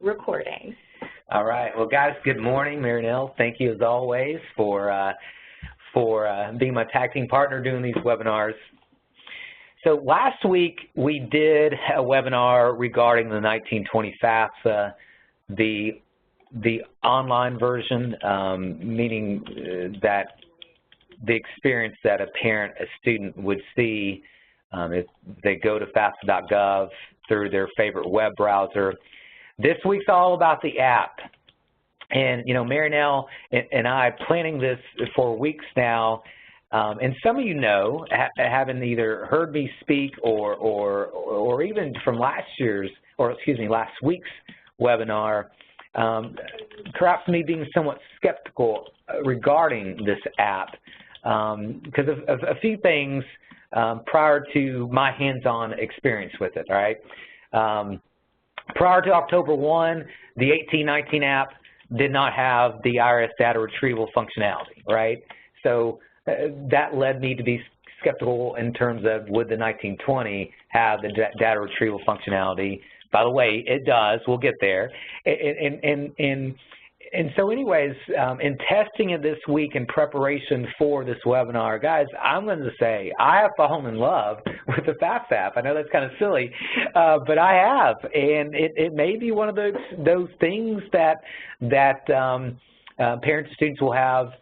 recording. All right. Well, guys, good morning. Marinelle, thank you as always for being my tag team partner doing these webinars. So last week we did a webinar regarding the 1920 FAFSA, the online version, meaning that the experience that a parent, a student would see if they go to FAFSA.gov through their favorite web browser. This week's all about the app. And, you know, Marinelle and I planning this for weeks now, and some of you know, having either heard me speak or even from last week's webinar, perhaps me being somewhat skeptical regarding this app because of a few things prior to my hands-on experience with it, all right? Prior to October 1, the 1819 app did not have the IRS data retrieval functionality, right? So that led me to be skeptical in terms of would the 1920 have the data retrieval functionality. By the way, it does. We'll get there. And so anyways, in testing it this week in preparation for this webinar, guys, I'm going to say I have fallen in love with the FAFSA app. I know that's kind of silly, but I have. And it may be one of those things that parents and students will have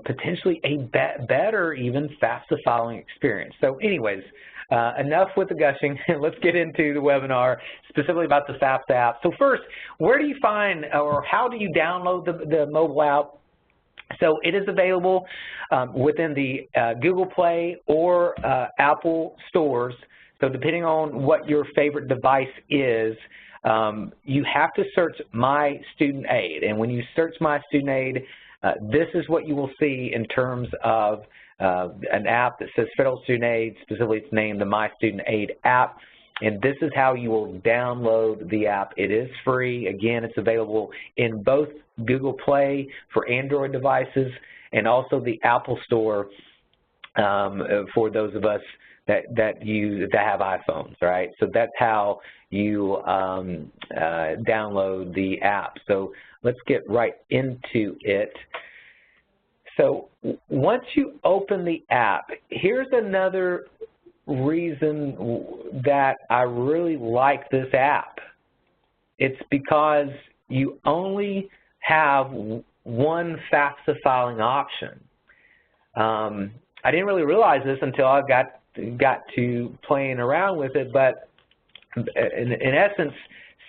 potentially a better even FAFSA filing experience. So anyways, enough with the gushing. Let's get into the webinar specifically about the FAFSA app. So first, where do you find or how do you download the mobile app? So it is available within the Google Play or Apple stores. So depending on what your favorite device is, you have to search My Student Aid. And when you search My Student Aid, this is what you will see in terms of an app that says Federal Student Aid. Specifically, it's named the My Student Aid app, and this is how you will download the app. It is free. Again, it's available in both Google Play for Android devices and also the Apple Store for those of us that have iPhones, right? So that's how you download the app. So let's get right into it. So once you open the app, here's another reason that I really like this app. It's because you only have one FAFSA filing option. I didn't really realize this until I got to playing around with it, but in essence,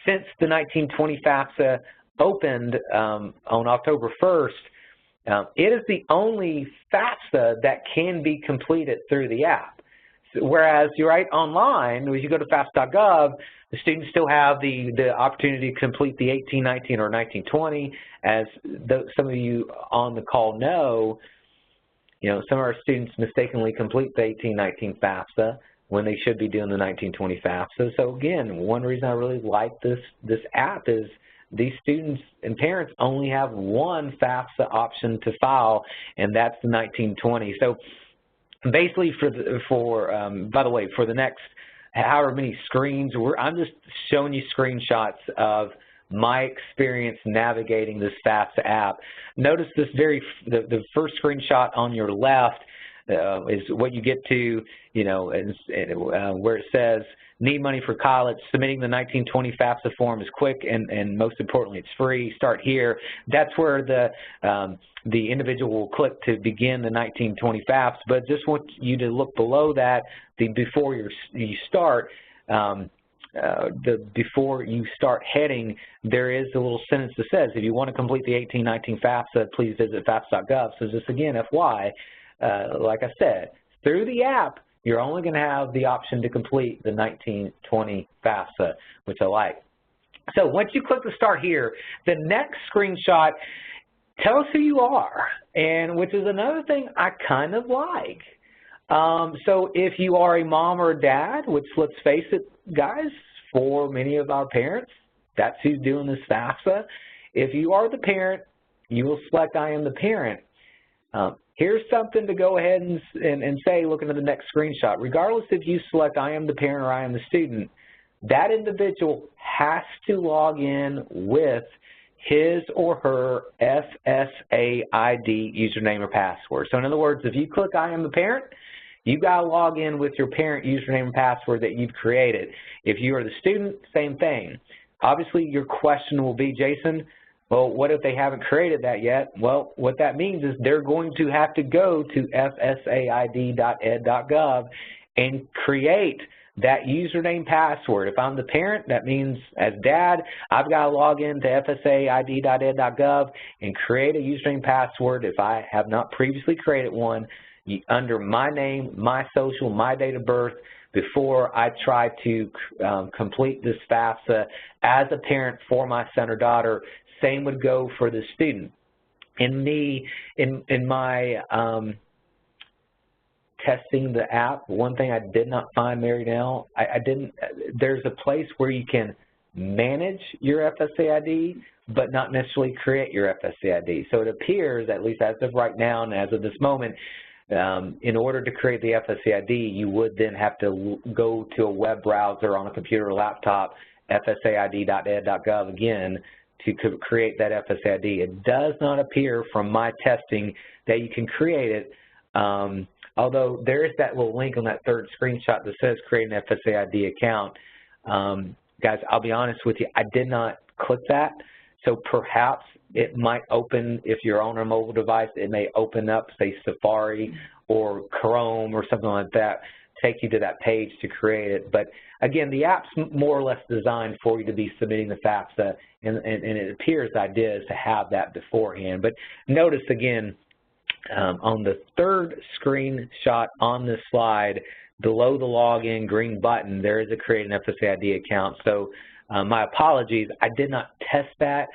since the 1920 FAFSA opened on October 1st, it is the only FAFSA that can be completed through the app. So, whereas you're right online, when you go to FAFSA.gov, the students still have the opportunity to complete the 1819 or 1920. As some of you on the call know, you know, some of our students mistakenly complete the 1819 FAFSA when they should be doing the 1920 FAFSA. So again, one reason I really like this app is these students and parents only have one FAFSA option to file, and that's the 1920. So basically by the way, for the next however many screens, I'm just showing you screenshots of my experience navigating this FAFSA app. Notice this the first screenshot on your left is what you get to, you know, where it says, need money for college, submitting the 1920 FAFSA form is quick and most importantly, it's free. Start here. That's where the individual will click to begin the 1920 FAFSA. But just want you to look below that, before you start. Before you start heading, there is a little sentence that says, if you want to complete the 1819 FAFSA, please visit FAFSA.gov. So just again, FY, like I said, through the app, you're only going to have the option to complete the 1920 FAFSA, which I like. So once you click the start here, the next screenshot tells who you are, and which is another thing I kind of like. So if you are a mom or a dad, which let's face it, guys, for many of our parents, that's who's doing this FAFSA. If you are the parent, you will select I am the parent. Here's something to go ahead and say, looking at the next screenshot. Regardless if you select I am the parent or I am the student, that individual has to log in with his or her FSA ID username or password. So in other words, if you click I am the parent, you got to log in with your parent username and password that you've created. If you are the student, same thing. Obviously, your question will be, Jason, well, what if they haven't created that yet? Well, what that means is they're going to have to go to fsaid.ed.gov and create that username password. If I'm the parent, that means as dad, I've got to log in to fsaid.ed.gov and create a username password if I have not previously created one under my name, my social, my date of birth, before I try to complete this FAFSA as a parent for my son or daughter. Same would go for the student. In my testing the app, one thing I did not find, Mary Nell, there's a place where you can manage your FSA ID, but not necessarily create your FSA ID. So it appears, at least as of right now and as of this moment, in order to create the FSA ID, you would then have to go to a web browser on a computer or laptop, fsaid.ed.gov again, to create that FSA ID. It does not appear from my testing that you can create it, although there is that little link on that third screenshot that says create an FSA ID account. Guys, I'll be honest with you, I did not click that, so perhaps it might open, if you're on a mobile device, it may open up, say, Safari or Chrome or something like that, take you to that page to create it. But again, the app's more or less designed for you to be submitting the FAFSA, and it appears the idea is to have that beforehand. But notice again, on the third screenshot on this slide, below the login green button, there is a create an FSA ID account. So my apologies, I did not test that.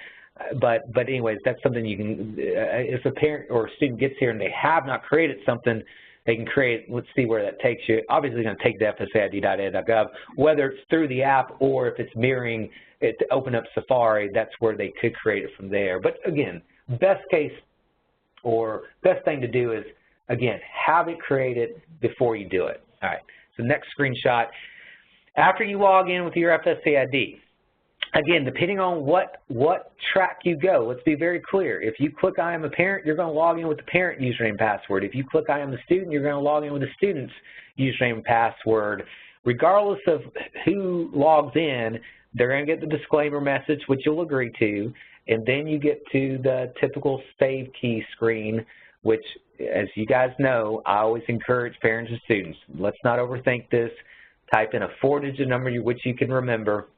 But anyways, that's something you can, if a parent or a student gets here and they have not created something, they can create, let's see where that takes you. Obviously, it's going to take the fsaid.ed.gov, whether it's through the app or if it's mirroring it to open up Safari, that's where they could create it from there. But again, best case or best thing to do is, again, have it created before you do it. All right, so next screenshot. After you log in with your FSA ID, again, depending on what track you go, let's be very clear. If you click I am a parent, you're going to log in with the parent username password. If you click I am the student, you're going to log in with the student's username password. Regardless of who logs in, they're going to get the disclaimer message, which you'll agree to, and then you get to the typical save key screen, which, as you guys know, I always encourage parents and students, let's not overthink this. Type in a 4-digit number which you can remember,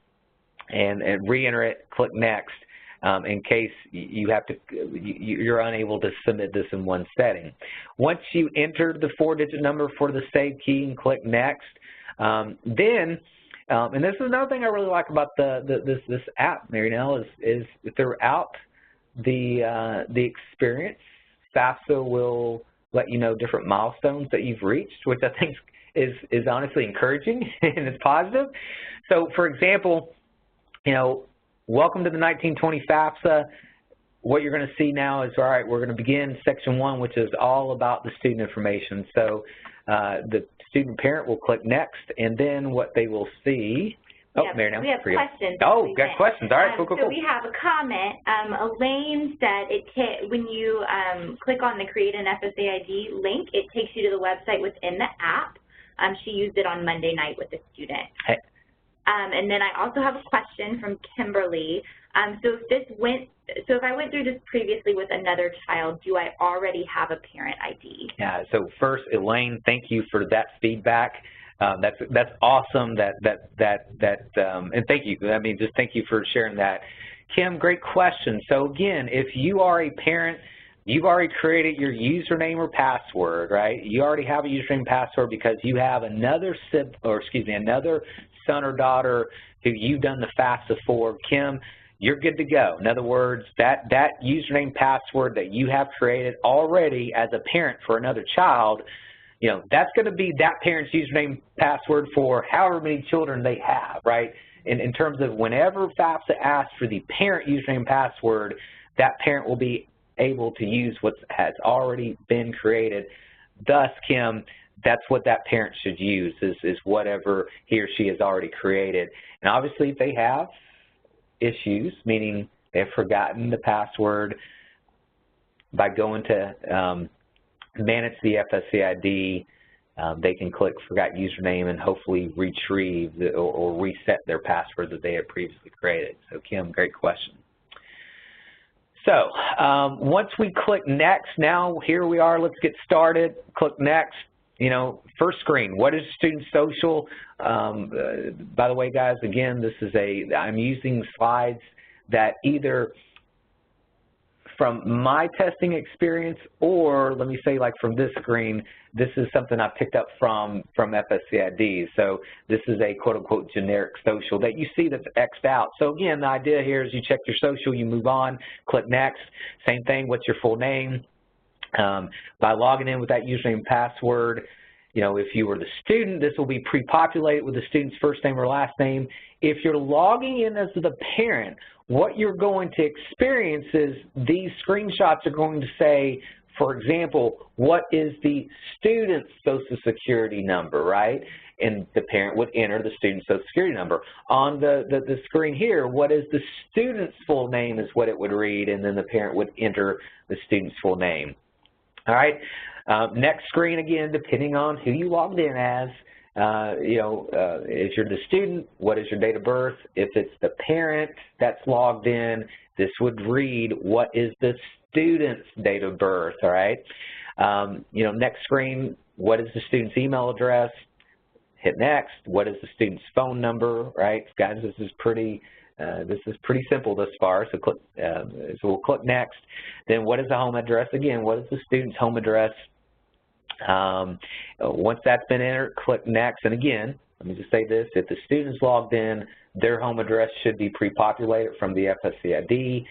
and re-enter it, click next, in case you're unable to submit this in one setting. Once you enter the 4-digit number for the save key and click next, then, and this is another thing I really like about this app, Mary Nell, is throughout the experience, FAFSA will let you know different milestones that you've reached, which I think is honestly encouraging and it's positive. So, for example, you know, welcome to the 1920 FAFSA. What you're going to see now is, all right, we're going to begin section 1, which is all about the student information. So the student parent will click next, and then what they will see. Oh, yep, Mary, now we have questions. Oh, we got questions. All right, cool. So we have a comment. Elaine said when you click on the Create an FSA ID link, it takes you to the website within the app. She used it on Monday night with a student. Hey. And then I also have a question from Kimberly. So if I went through this previously with another child, do I already have a parent ID? Yeah. So first, Elaine, thank you for that feedback. That's awesome. And thank you. I mean, just thank you for sharing that. Kim, great question. So again, if you are a parent, you've already created your username or password, right? You already have a username and password because you have another son or daughter who you've done the FAFSA for. Kim, you're good to go. In other words, that username password that you have created already as a parent for another child, you know, that's going to be that parent's username password for however many children they have, right? In terms of whenever FAFSA asks for the parent username password, that parent will be able to use what has already been created. Thus, Kim, that's what that parent should use is whatever he or she has already created. And obviously if they have issues, meaning they've forgotten the password, by going to manage the FSA ID, they can click forgot username and hopefully retrieve or reset their password that they had previously created. So Kim, great question. So once we click next, now here we are, let's get started. Click next. You know, first screen, what is student social? By the way, guys, again, this is I'm using slides that either from my testing experience or let me say like from this screen, this is something I picked up from FSA ID. So this is a quote-unquote generic social that you see that's X'd out. So again, the idea here is you check your social, you move on, click next. Same thing, what's your full name? By logging in with that username and password, you know, if you were the student, this will be pre-populated with the student's first name or last name. If you're logging in as the parent, what you're going to experience is these screenshots are going to say, for example, what is the student's social security number, right? And the parent would enter the student's social security number. On the screen here, what is the student's full name is what it would read, and then the parent would enter the student's full name. All right, next screen again, depending on who you logged in as, you know, if you're the student, what is your date of birth? If it's the parent that's logged in, this would read what is the student's date of birth, all right? You know, next screen, what is the student's email address? Hit next. What is the student's phone number, right? Guys, this is pretty simple thus far, so we'll click next. Then what is the home address? Again, what is the student's home address? Once that's been entered, click next. And again, let me just say this, if the student's logged in, their home address should be pre-populated from the FSA ID,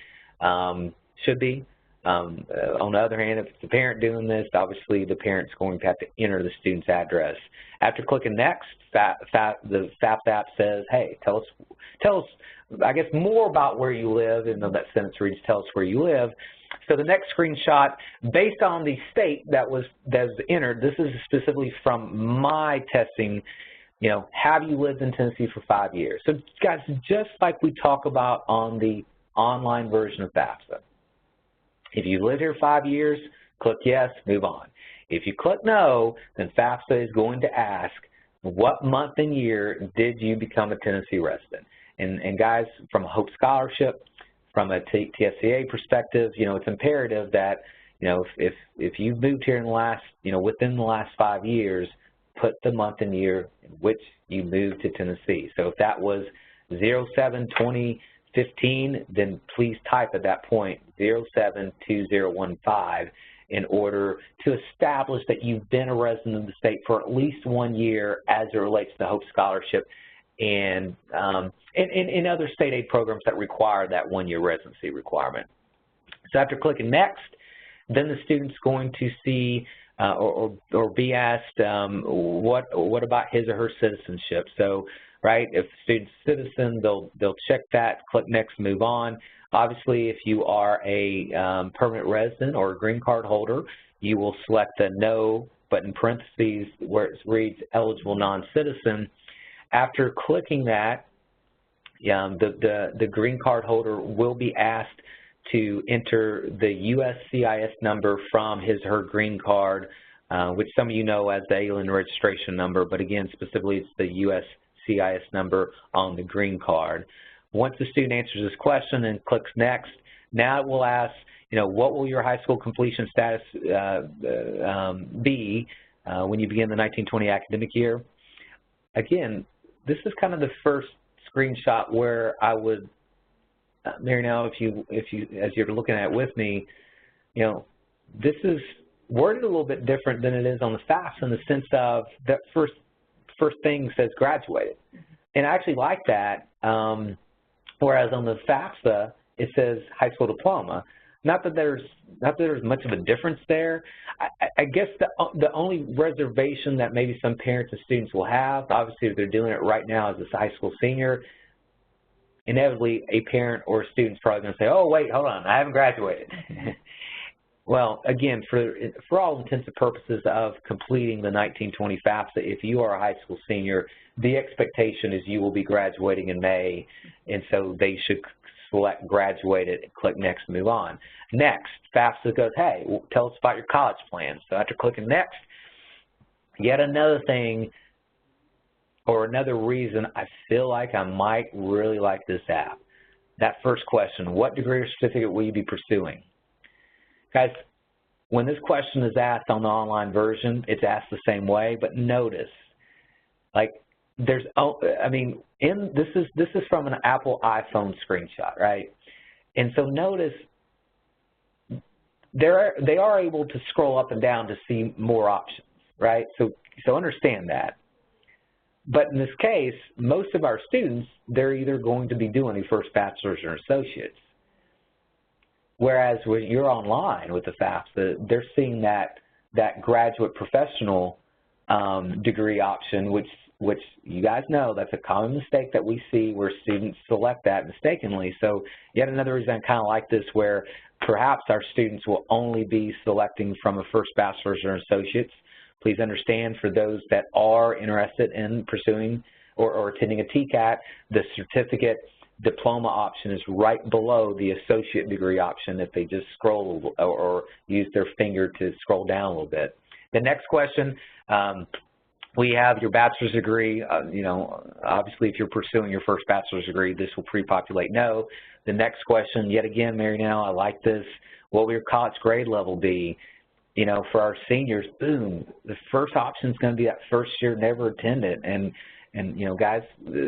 should be. On the other hand, if it's the parent doing this, obviously the parent's going to have to enter the student's address. After clicking next, the FAFSA app says, hey, tell us, I guess, more about where you live, even though that sentence reads, tell us where you live. So the next screenshot, based on the state that was entered, this is specifically from my testing, you know, have you lived in Tennessee for 5 years? So guys, just like we talk about on the online version of FAFSA, if you lived here 5 years, click yes, move on. If you click no, then FAFSA is going to ask, what month and year did you become a Tennessee resident? And guys, from a Hope Scholarship, from a TSCA perspective, you know, it's imperative that, you know, if you've moved here in the last, you know, within the last 5 years, put the month and year in which you moved to Tennessee. So if that was 07-2015, then please type at that point 072015 in order to establish that you've been a resident of the state for at least 1 year as it relates to Hope Scholarship and other state aid programs that require that 1 year residency requirement. So after clicking next, then the student's going to see or be asked what about his or her citizenship. So, right, if the student's a citizen, they'll check that, click next, move on. Obviously, if you are a permanent resident or a green card holder, you will select the no, but in parentheses where it reads eligible non-citizen. After clicking that, the green card holder will be asked to enter the USCIS number from his or her green card, which some of you know as the alien registration number, but again, specifically it's the USCIS number on the green card. Once the student answers this question and clicks next, now it will ask, you know, what will your high school completion status be when you begin the 1920 academic year? Again, this is kind of the first screenshot where I would, Mary, now if you as you're looking at it with me, you know, this is worded a little bit different than it is on the FAFSA in the sense of that first thing says graduated, and I actually like that. Whereas on the FAFSA it says high school diploma. Not that there's much of a difference there. I guess the only reservation that maybe some parents and students will have, obviously if they're doing it right now as a high school senior, inevitably a parent or a student's probably going to say, oh, wait, hold on, I haven't graduated. Well, again, for all intents and purposes of completing the 1920 FAFSA, if you are a high school senior, the expectation is you will be graduating in May, and so they should select graduated and click next and move on. Next, FAFSA goes, hey, tell us about your college plans. So after clicking next, yet another thing or another reason I feel like I might really like this app. That first question, what degree or certificate will you be pursuing? Guys, when this question is asked on the online version, it's asked the same way, but notice, like, this is from an Apple iPhone screenshot, right? And so notice they are able to scroll up and down to see more options, right? So understand that. But in this case, most of our students, they're either going to be doing a first bachelor's or associate's. Whereas when you're online with the FAFSA, they're seeing that graduate professional degree option, which you guys know that's a common mistake that we see where students select that mistakenly. So yet another reason I kind of like this, where perhaps our students will only be selecting from a first bachelor's or associate's. Please understand, for those that are interested in pursuing or attending a TCAT, the certificate diploma option is right below the associate degree option if they just scroll or use their finger to scroll down a little bit. The next question, we have your bachelor's degree. Obviously if you're pursuing your first bachelor's degree, this will pre-populate no. The next question, yet again, Mary Nell, I like this. What will your college grade level be? For our seniors, boom, the first option is going to be that first year never attended. And guys,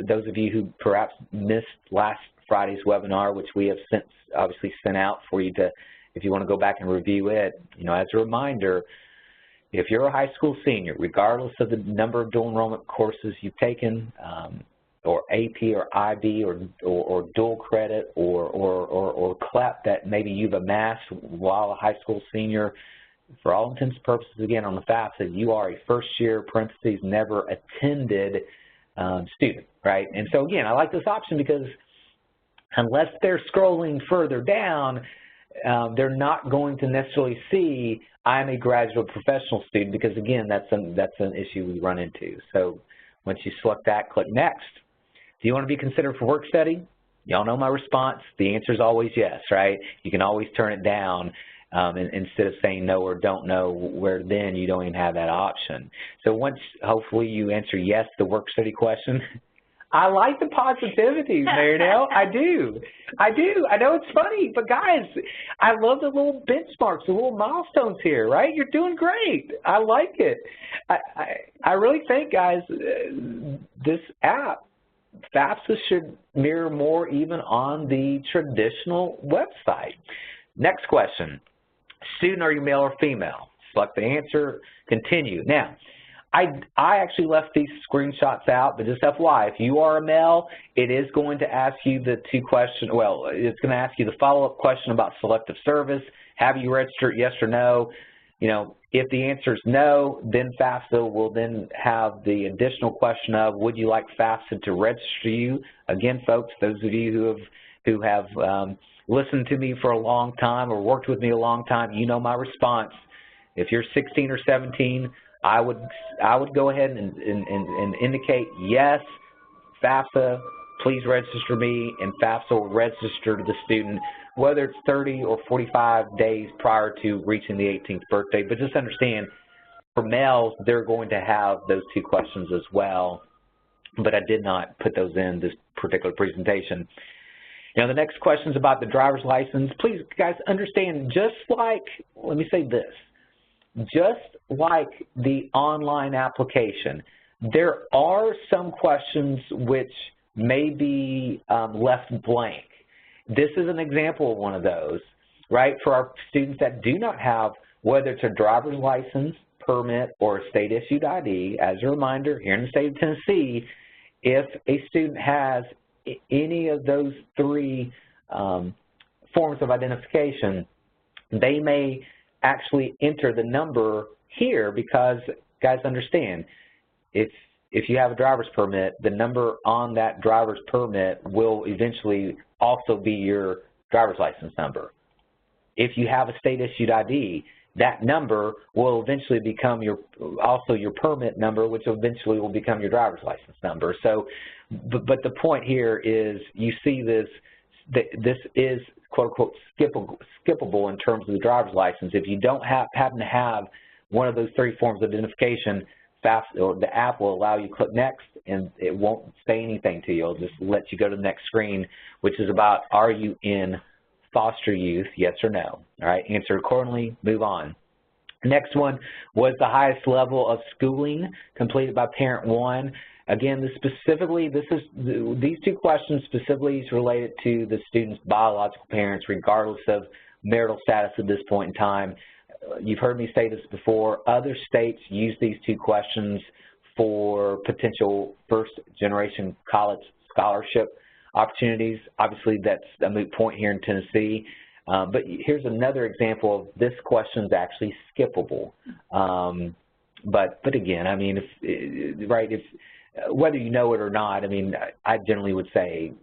those of you who perhaps missed last Friday's webinar, which we have since obviously sent out for you to, if you want to go back and review it, as a reminder, if you're a high school senior, regardless of the number of dual enrollment courses you've taken, or AP or IB or dual credit or CLEP that maybe you've amassed while a high school senior, for all intents and purposes, again, on the FAFSA, you are a first-year, parentheses, never attended student, right? And so, again, I like this option because unless they're scrolling further down, they're not going to necessarily see I'm a graduate professional student because, again, that's an issue we run into. So once you select that, click Next. Do you want to be considered for work study? Y'all know my response. The answer is always yes, right? You can always turn it down. Instead of saying no or don't know, where then you don't even have that option. So once, hopefully, you answer yes to the work study question. I like the positivity, Marinelle. I do. I know it's funny, but guys, I love the little benchmarks, the little milestones here, right? You're doing great. I like it. I really think, guys, this app, FAFSA, should mirror more even on the traditional website. Next question. Student, are you male or female? Select the answer, continue. Now, I actually left these screenshots out, but just FYI, if you are a male, it is going to ask you the two questions. Well, it's going to ask you the follow-up question about selective service. Have you registered, yes or no? If the answer is no, then FAFSA will then have the additional question of, would you like FAFSA to register you? Again, folks, those of you who have listened to me for a long time or worked with me a long time, you know my response. If you're 16 or 17, I would go ahead and indicate yes, FAFSA, please register me, and FAFSA will register the student, whether it's 30 or 45 days prior to reaching the 18th birthday. But just understand, for males, they're going to have those two questions as well, but I did not put those in this particular presentation. Now, the next question is about the driver's license. Please, guys, understand, just like, let me say this, just like the online application, there are some questions which may be left blank. This is an example of one of those, right? For our students that do not have, whether it's a driver's license, permit, or a state-issued ID, as a reminder, here in the state of Tennessee, if a student has any of those three forms of identification, they may actually enter the number here because, guys, understand, if you have a driver's permit, the number on that driver's permit will eventually also be your driver's license number. if you have a state-issued ID, that number will eventually become also your permit number, which eventually will become your driver's license number. So, but the point here is you see this is quote-unquote skippable in terms of the driver's license. If you don't happen to have one of those 3 forms of identification, FAFSA, or the app will allow you to click next, and it won't say anything to you. It'll just let you go to the next screen, which is about, are you in foster youth, yes or no? All right, answer accordingly, move on. Next one was the highest level of schooling completed by parent 1. Again, these 2 questions specifically is related to the student's biological parents, regardless of marital status at this point in time. You've heard me say this before. Other states use these 2 questions for potential first-generation college scholarship opportunities. Obviously, that's a moot point here in Tennessee. But here's another example of this question is actually skippable. But again, I mean, if whether you know it or not, I mean, I generally would say,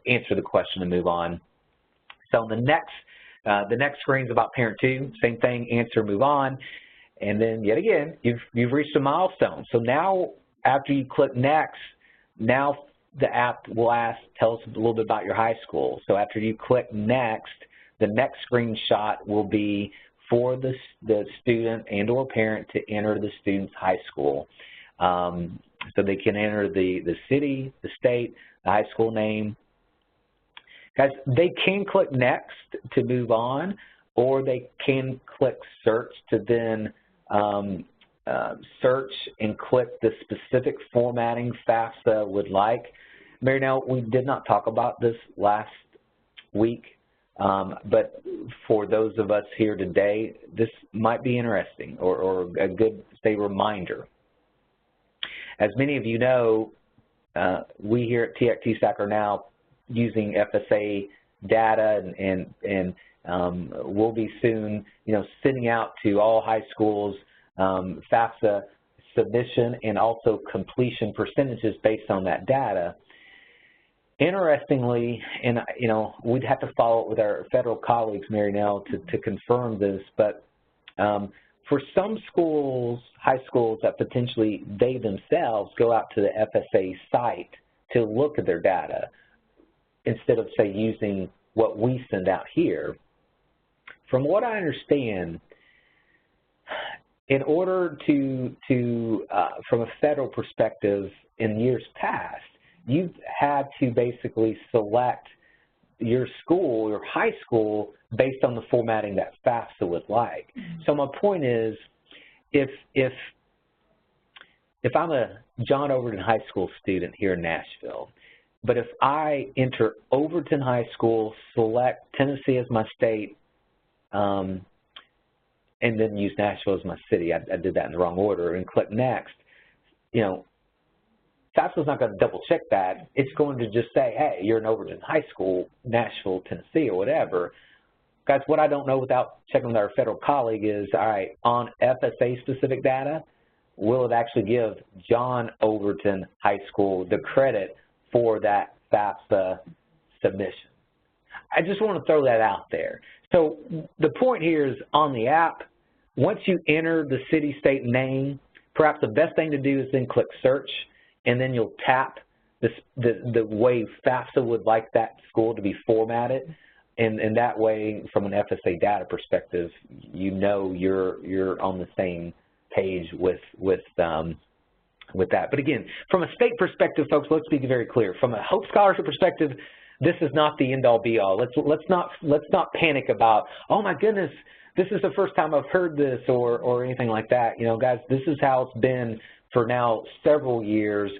answer the question and move on. So the next screen is about parent 2. Same thing, answer, move on. And then yet again, you've reached a milestone. So now after you click next, now the app will tell us a little bit about your high school. So after you click next, the next screenshot will be for the student and or parent to enter the student's high school. So they can enter the city, the state, the high school name. Guys, they can click next to move on, or they can click search to then search and click the specific formatting FAFSA would like. Mary, now, we did not talk about this last week, but for those of us here today, this might be interesting or a good, say, reminder. As many of you know, we here at TSAC are now using FSA data, and we'll be soon, sending out to all high schools FAFSA submission and also completion percentages based on that data. Interestingly, and we'd have to follow up with our federal colleagues, Mary Nell, to confirm this, but for some schools, high schools, that potentially they themselves go out to the FSA site to look at their data instead of, say, using what we send out here. From what I understand, in order to from a federal perspective, in years past, you've had to basically select your school, your high school, based on the formatting that FAFSA would like. So my point is, if I'm a John Overton High School student here in Nashville, but if I enter Overton High School, select Tennessee as my state, and then use Nashville as my city, I did that in the wrong order, and click next, FAFSA's not going to double check that. It's going to just say, hey, you're in Overton High School, Nashville, Tennessee, or whatever. Guys, what I don't know without checking with our federal colleague is, all right, on FSA specific data, will it actually give John Overton High School the credit for that FAFSA submission? I just want to throw that out there. So the point here is on the app, once you enter the city, state name, perhaps the best thing to do is then click search, and then you'll tap the way FAFSA would like that school to be formatted. And that way, from an FSA data perspective, you're on the same page with that. But again, from a state perspective, folks, let's be very clear. From a Hope Scholarship perspective, this is not the end-all be-all. Let's not panic about, oh my goodness, this is the first time I've heard this or anything like that. Guys, this is how it's been for now several years.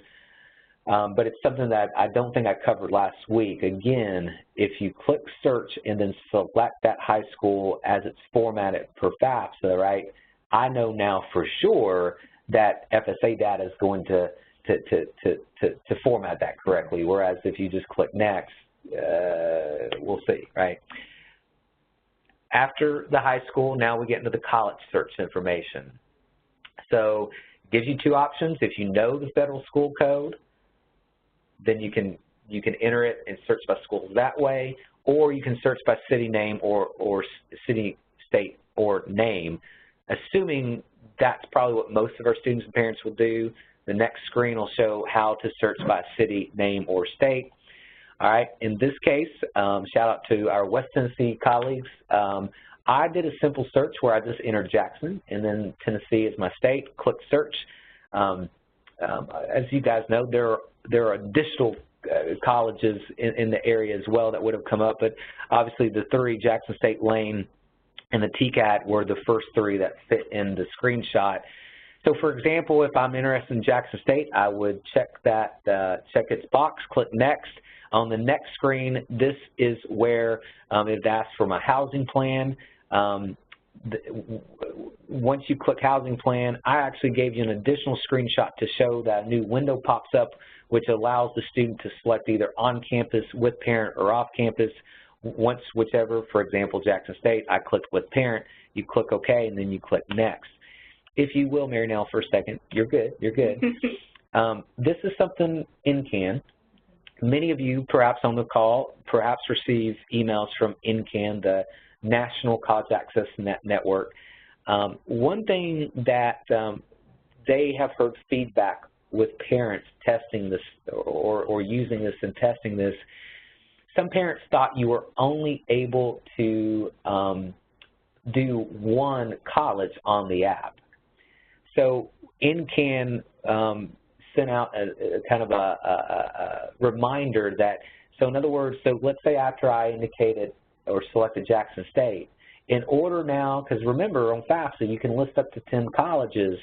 But it's something that I don't think I covered last week. Again, if you click search and then select that high school as it's formatted for FAFSA, right, I know now for sure that FSA data is going to format that correctly, whereas if you just click next, we'll see, right? After the high school, now we get into the college search information. So it gives you 2 options. If you know the federal school code, then you can You can enter it and search by schools that way, or you can search by city name or city, state, or name. Assuming that's probably what most of our students and parents will do, the next screen will show how to search by city, name, or state. All right, in this case, shout out to our West Tennessee colleagues. I did a simple search where I just entered Jackson, and then Tennessee is my state, click search. As you guys know, there are additional colleges in the area as well that would have come up, but obviously the three, Jackson State, Lane, and the TCAT, were the first three that fit in the screenshot. So for example, if I'm interested in Jackson State, I would check its box, click next. On the next screen, this is where it asks for my housing plan. Once you click housing plan, I actually gave you an additional screenshot to show that a new window pops up, which allows the student to select either on campus, with parent, or off campus. Once whichever, for example, Jackson State, I clicked with parent, you click OK, and then you click next. If you will, Mary Nell, for a second, you're good, you're good. This is something NCAN. Many of you, perhaps on the call, perhaps receive emails from NCAN, the National College Access Network. One thing that they have heard feedback with parents testing this or using this and testing this, some parents thought you were only able to do one college on the app. So NCAN sent out a kind of a reminder that, so in other words, so let's say after I indicated or selected Jackson State, in order now, because remember on FAFSA you can list up to 10 colleges,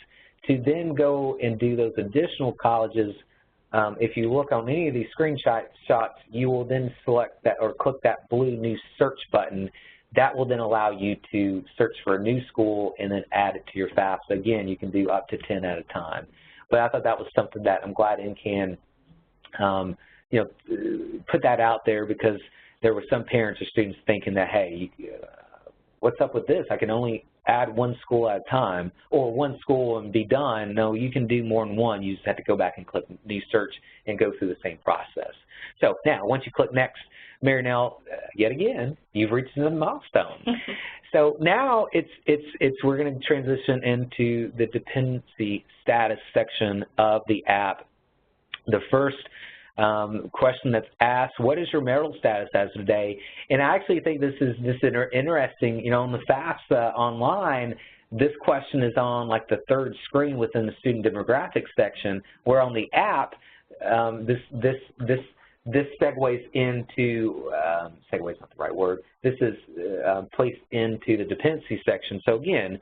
to then go and do those additional colleges. If you look on any of these screenshots, you will then select that or click that blue new search button. That will then allow you to search for a new school and then add it to your FAFSA. Again, you can do up to 10 at a time. But I thought that was something that I'm glad NCAN put that out there, because there were some parents or students thinking that, hey, what's up with this? I can only add one school at a time, or one school and be done. No, you can do more than one. You just have to go back and click new search and go through the same process. So now, once you click next, Mary Nell, yet again, you've reached another milestone. So now we're going to transition into the dependency status section of the app. The first question that's asked, what is your marital status as of today? And I actually think this is interesting. You know, on the FAFSA online, this question is on like the third screen within the student demographics section, where on the app, this segues into, segue is not the right word, this is placed into the dependency section. So again,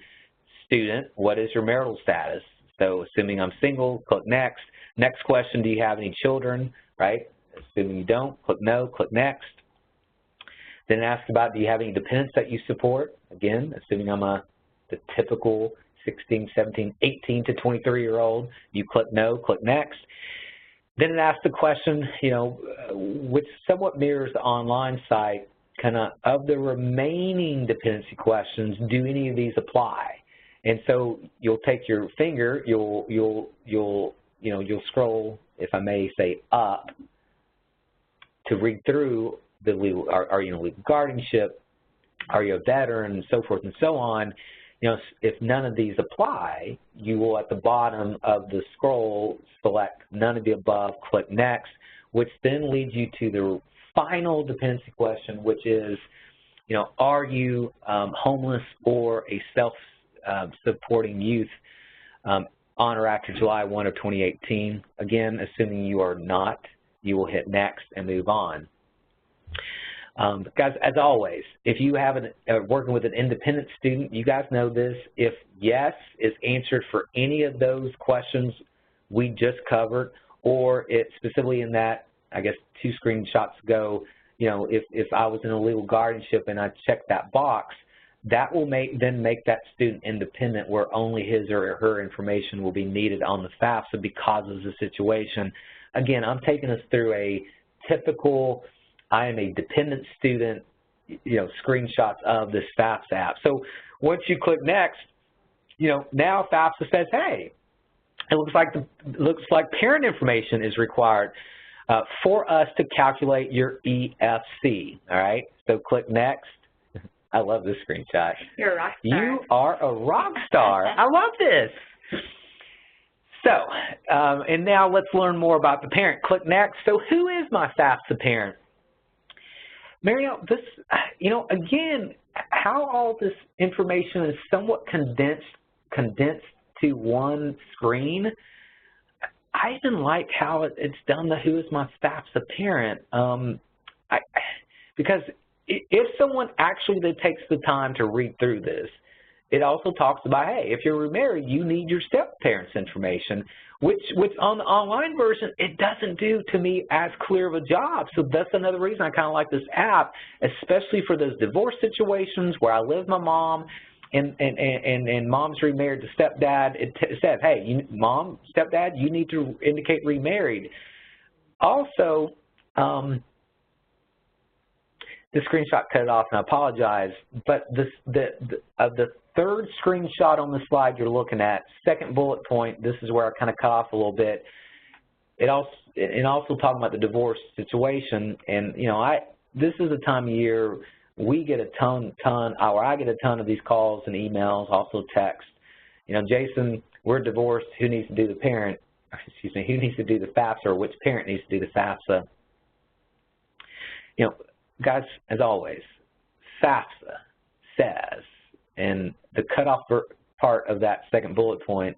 student, what is your marital status? So assuming I'm single, click next. Next question, do you have any children, right? Assuming you don't, click no, click next. Then ask about, do you have any dependents that you support? Again, assuming I'm the typical 16, 17, 18 to 23-year-old, you click no, click next. Then it asks the question, you know, which somewhat mirrors the online site, kind of the remaining dependency questions, do any of these apply? And so you'll take your finger, you'll scroll, if I may say, up to read through the legal, are you in a legal guardianship, are you a veteran, and so forth and so on. You know, if none of these apply, you will at the bottom of the scroll select none of the above, click next, which then leads you to the final dependency question, which is, you know, are you homeless or a self-supporting youth on or after July 1 of 2018? Again, assuming you are not, you will hit next and move on. Guys, as always, if you have working with an independent student, you guys know this. If yes is answered for any of those questions we just covered, or it's specifically in that, I guess 2 screenshots ago, you know, if I was in a legal guardianship and I checked that box, that will then make that student independent, where only his or her information will be needed on the FAFSA because of the situation. Again, I'm taking us through a typical, I am a dependent student, you know, screenshots of this FAFSA app. So once you click next, you know, now FAFSA says, hey, it looks like parent information is required. for us to calculate your EFC, all right? So click next. I love this screenshot. You're a rock star. You are a rock star. I love this. So, and now let's learn more about the parent. Click next. So who is my FAFSA parent? Marielle, this, you know, again, how all this information is somewhat condensed to one screen. I even like how it's done the who is my FAFSA parent, because if someone actually takes the time to read through this, it also talks about, hey, if you're remarried, you need your step-parents information, which on the online version, it doesn't do to me as clear of a job. So that's another reason I kind of like this app, especially for those divorce situations where I live with my mom and mom's remarried to stepdad. It says, hey, mom, stepdad, you need to indicate remarried. Also, the screenshot cut it off, and I apologize, but the third screenshot on the slide you're looking at, second bullet point, this is where I kind of cut off a little bit. It also talking about the divorce situation, and you know, this is a time of year we get a I get a ton of these calls and emails, also text. You know, Jason, we're divorced. Who needs to do the parent? Excuse me. Who needs to do the FAFSA, or which parent needs to do the FAFSA? You know, guys, as always, FAFSA says, and the cutoff part of that second bullet point,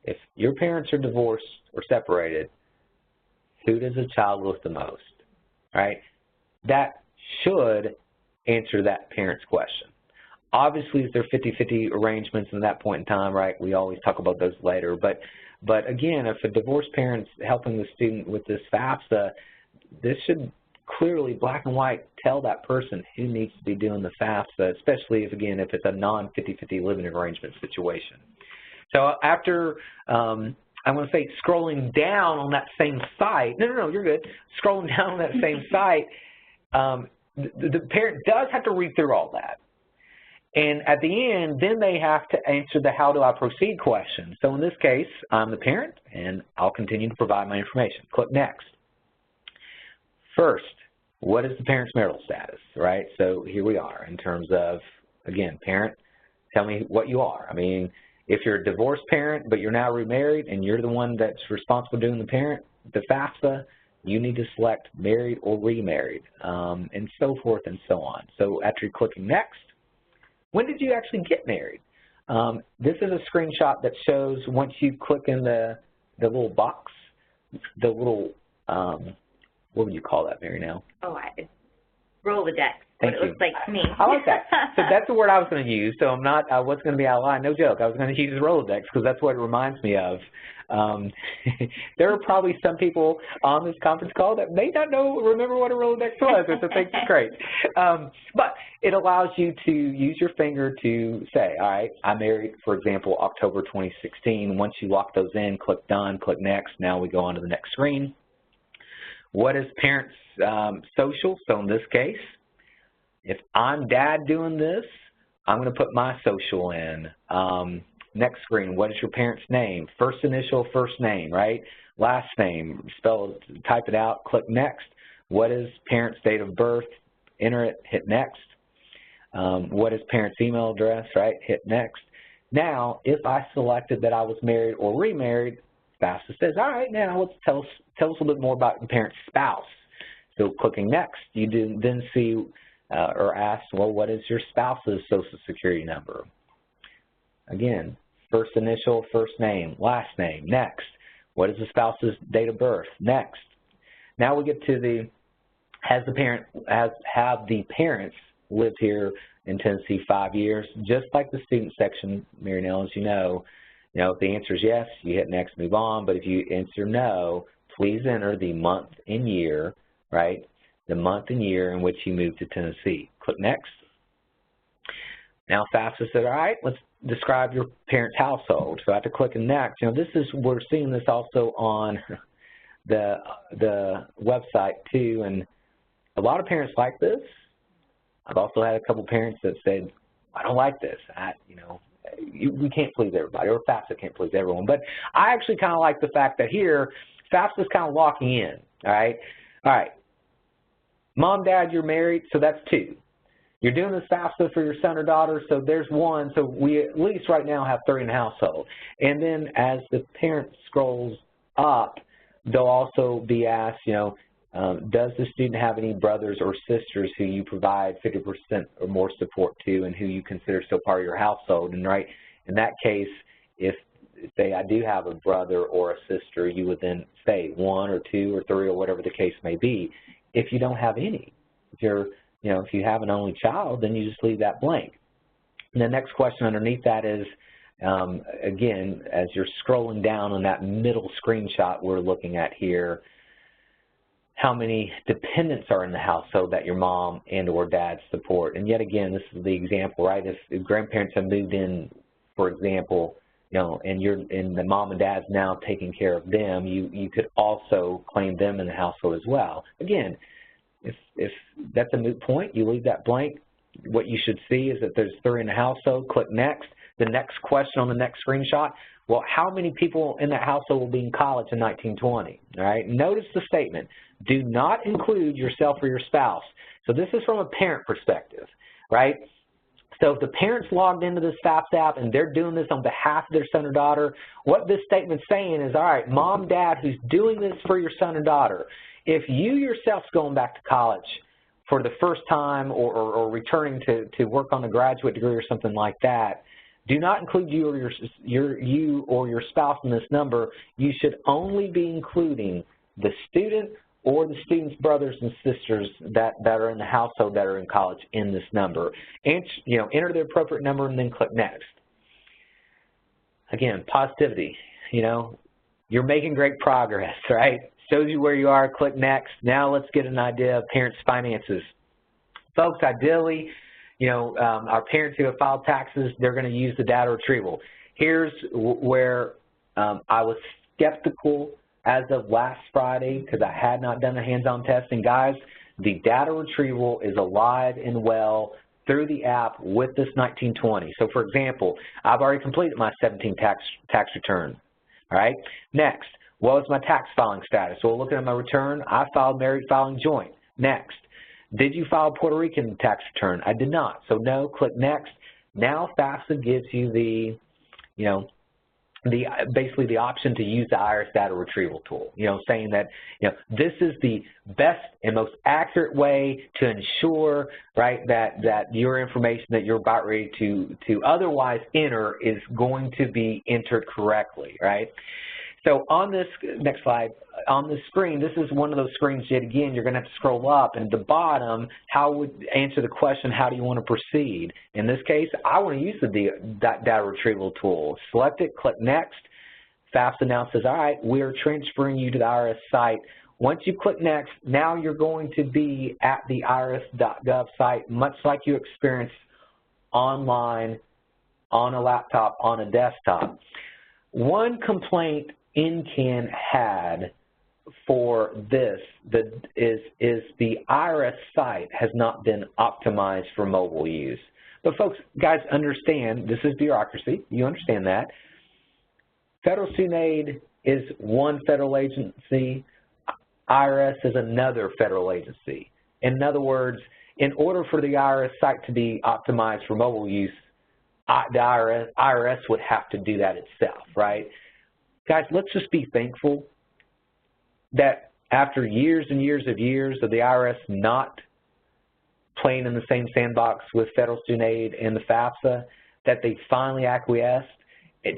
if your parents are divorced or separated, who does a child love the most, right? That should answer that parent's question. Obviously, if they're 50-50 arrangements in that point in time, right, we always talk about those later, but again, if a divorced parent's helping the student with this FAFSA, this should clearly, black and white, tell that person who needs to be doing the FAFSA, especially if, again, if it's a non-50-50 living arrangement situation. So after, I want to say, scrolling down on that same site, no, you're good, scrolling down on that same site, the parent does have to read through all that. And at the end, then they have to answer the how do I proceed question. So in this case, I'm the parent, and I'll continue to provide my information. Click next. First, what is the parent's marital status, right? So here we are in terms of, again, parent, tell me what you are. I mean, if you're a divorced parent, but you're now remarried and you're the one that's responsible doing the FAFSA, you need to select married or remarried, and so forth and so on. So after you're clicking next, when did you actually get married? This is a screenshot that shows once you click in the little box, the little, what would you call that, Mary now? Oh, Rolodex. Thank you. It looks like to me. I like that. So that's the word I was going to use. So I'm not, what's going to be out of line, no joke. I was going to use Rolodex because that's what it reminds me of. There are probably some people on this conference call that may not remember what a Rolodex was, which I think is great. But it allows you to use your finger to say, all right, I married, for example, October 2016. Once you lock those in, click done, click next. Now we go on to the next screen. What is parent's social? So in this case, if I'm dad doing this, I'm going to put my social in. Next screen, what is your parent's name? First initial, first name, right? Last name, type it out, click next. What is parent's date of birth? Enter it, hit next. What is parent's email address, right? Hit next. Now, if I selected that I was married or remarried, FAFSA says, all right, now let's tell us a little bit more about your parent's spouse. So clicking next, you then see or ask, well, what is your spouse's social security number? Again, first initial, first name, last name, next. What is the spouse's date of birth? Next. Now we get to have the parents lived here in Tennessee 5 years? Just like the student section, Mary Nell, as you know, if the answer is yes, you hit next, move on. But if you answer no, please enter the month and year, right? The month and year in which you moved to Tennessee. Click next. Now FAFSA said, all right, let's describe your parent's household. So after clicking next, we're seeing this also on the website too, and a lot of parents like this. I've also had a couple parents that said, I don't like this. We can't please everybody, or FAFSA can't please everyone. But I actually kind of like the fact that here, FAFSA is kind of locking in. All right? All right. Mom, Dad, you're married, so that's 2. You're doing this FAFSA for your son or daughter, so there's 1. So we at least right now have 3 in the household. And then as the parent scrolls up, they'll also be asked, you know, does the student have any brothers or sisters who you provide 50% or more support to and who you consider still part of your household? And right, in that case, if say I do have a brother or a sister, you would then say 1 or 2 or 3 or whatever the case may be. If you don't have any, if you're, you know, if you have an only child, then you just leave that blank. And the next question underneath that is, again, as you're scrolling down on that middle screenshot we're looking at here, how many dependents are in the household that your mom and or dad support? And yet again, this is the example, right? If grandparents have moved in, for example, you know, and the mom and dad's now taking care of them, you could also claim them in the household as well. Again, if that's a moot point, you leave that blank. What you should see is that there's 3 in the household. Click next. The next question on the next screenshot, well, how many people in that household will be in college in 1920? All right. Notice the statement. Do not include yourself or your spouse. So this is from a parent perspective, right? So if the parent's logged into this FAFSA app and they're doing this on behalf of their son or daughter, what this statement's saying is, all right, mom, dad, who's doing this for your son or daughter, if you yourself's going back to college for the first time or returning to work on a graduate degree or something like that, do not include you or your spouse in this number. You should only be including the student or the student's brothers and sisters that are in the household that are in college in this number. And, you know, enter the appropriate number and then click next. Again, positivity. You know, you're making great progress, right? Shows you where you are. Click next. Now let's get an idea of parents' finances. Folks, ideally, you know, our parents who have filed taxes, they're going to use the data retrieval. Here's where I was skeptical as of last Friday because I had not done a hands-on testing. Guys, the data retrieval is alive and well through the app with this 1920. So, for example, I've already completed my 17 tax return. All right. Next, what was my tax filing status? Well, looking at my return, I filed married filing joint. Next. Did you file a Puerto Rican tax return? I did not. So no, click next. Now FAFSA gives you the, you know, basically the option to use the IRS data retrieval tool, you know, saying that, you know, this is the best and most accurate way to ensure, right, that your information that you're about ready to otherwise enter is going to be entered correctly, right? So on this, next slide, on the screen, this is one of those screens yet again, you're going to have to scroll up, and at the bottom, how would answer the question, how do you want to proceed? In this case, I want to use the data retrieval tool. Select it, click next. FAFSA now says, all right, we are transferring you to the IRS site. Once you click next, now you're going to be at the irs.gov site, much like you experienced online, on a laptop, on a desktop. One complaint NCAN had for this is the IRS site has not been optimized for mobile use. But folks, guys, understand this is bureaucracy. You understand that. Federal student aid is one federal agency. IRS is another federal agency. In other words, in order for the IRS site to be optimized for mobile use, the IRS would have to do that itself, right? Guys, let's just be thankful that after years and years of the IRS not playing in the same sandbox with federal student aid and the FAFSA, that they finally acquiesced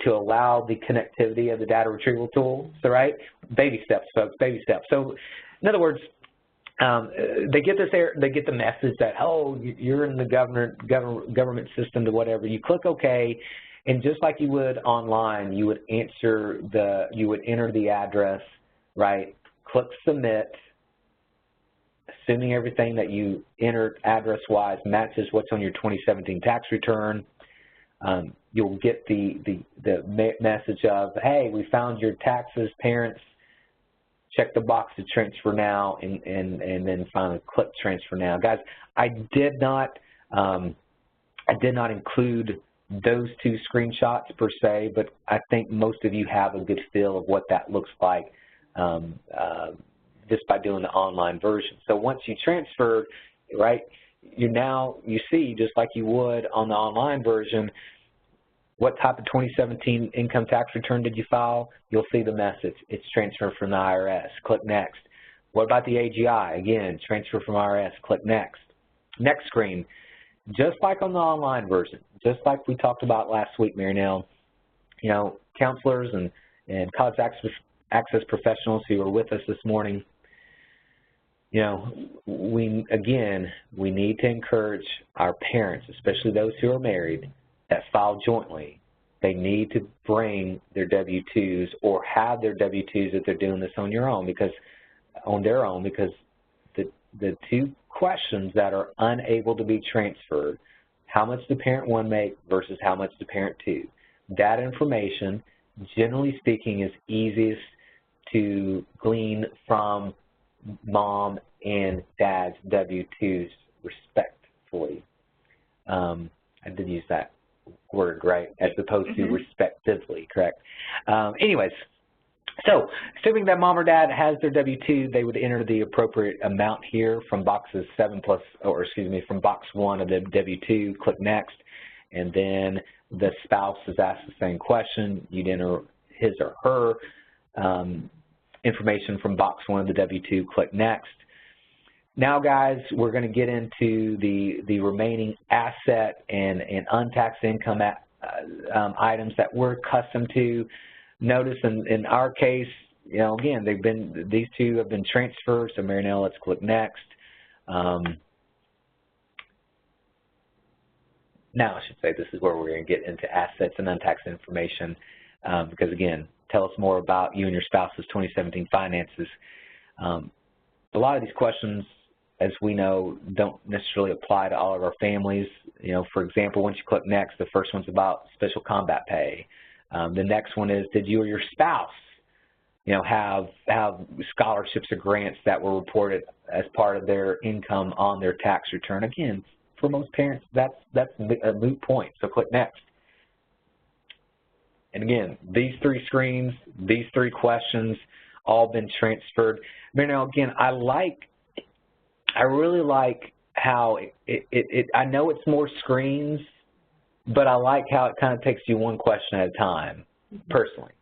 to allow the connectivity of the data retrieval tool. So, right? Baby steps, folks, baby steps. So, in other words, they get the message that, oh, you're in the government system to whatever. You click OK, and just like you would online, you would enter the address, right? Click submit, assuming everything that you entered address-wise matches what's on your 2017 tax return. You'll get the message of, hey, we found your taxes, parents. Check the box to transfer now, and then finally click transfer now. Guys, I did not include those 2 screenshots per se, but I think most of you have a good feel of what that looks like just by doing the online version. So once you transferred, right, you see, just like you would on the online version, what type of 2017 income tax return did you file? You'll see the message. It's transferred from the IRS. Click Next. What about the AGI? Again, transfer from IRS. Click Next. Next screen. Just like on the online version, just like we talked about last week, Marinelle, counselors and college access professionals who are with us this morning, we need to encourage our parents, especially those who are married, that file jointly. They need to bring their W-2s or have their W-2s if they're doing this on their own, because the two questions that are unable to be transferred, how much did parent 1 make versus how much did parent 2? That information, generally speaking, is easiest to glean from mom and dad's W-2s respectfully. I did use that word, right, as opposed to respectively, correct? Anyways, so assuming that mom or dad has their W-2, they would enter the appropriate amount here from boxes 7 plus, or excuse me, from box 1 of the W-2, click Next, and then the spouse is asked the same question. You'd enter his or her information from box 1 of the W-2, click Next. Now, guys, we're going to get into the remaining asset and untaxed income items that we're accustomed to. Notice in our case, again, these two have been transferred. So, Marinelle, let's click Next. Now, I should say this is where we're going to get into assets and untaxed information because, again, tell us more about you and your spouse's 2017 finances. A lot of these questions, as we know, don't necessarily apply to all of our families. For example, once you click Next, the first one's about special combat pay. The next one is, did you or your spouse, have scholarships or grants that were reported as part of their income on their tax return? Again, for most parents, that's a moot point, so click Next. And again, these three screens, these three questions, all been transferred. Now, again, I really like how I know it's more screens, but I like how it kind of takes you one question at a time, personally.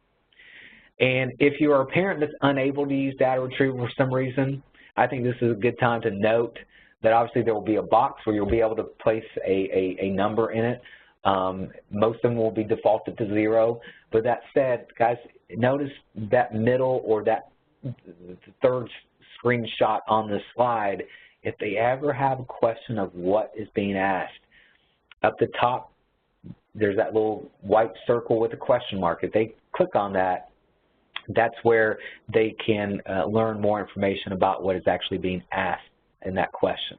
And if you are a parent that's unable to use data retrieval for some reason, I think this is a good time to note that obviously there will be a box where you'll be able to place a number in it. Most of them will be defaulted to 0. But that said, guys, notice that middle or that third screenshot on the slide. If they ever have a question of what is being asked, up the top, there's that little white circle with a question mark. If they click on that, that's where they can learn more information about what is actually being asked in that question.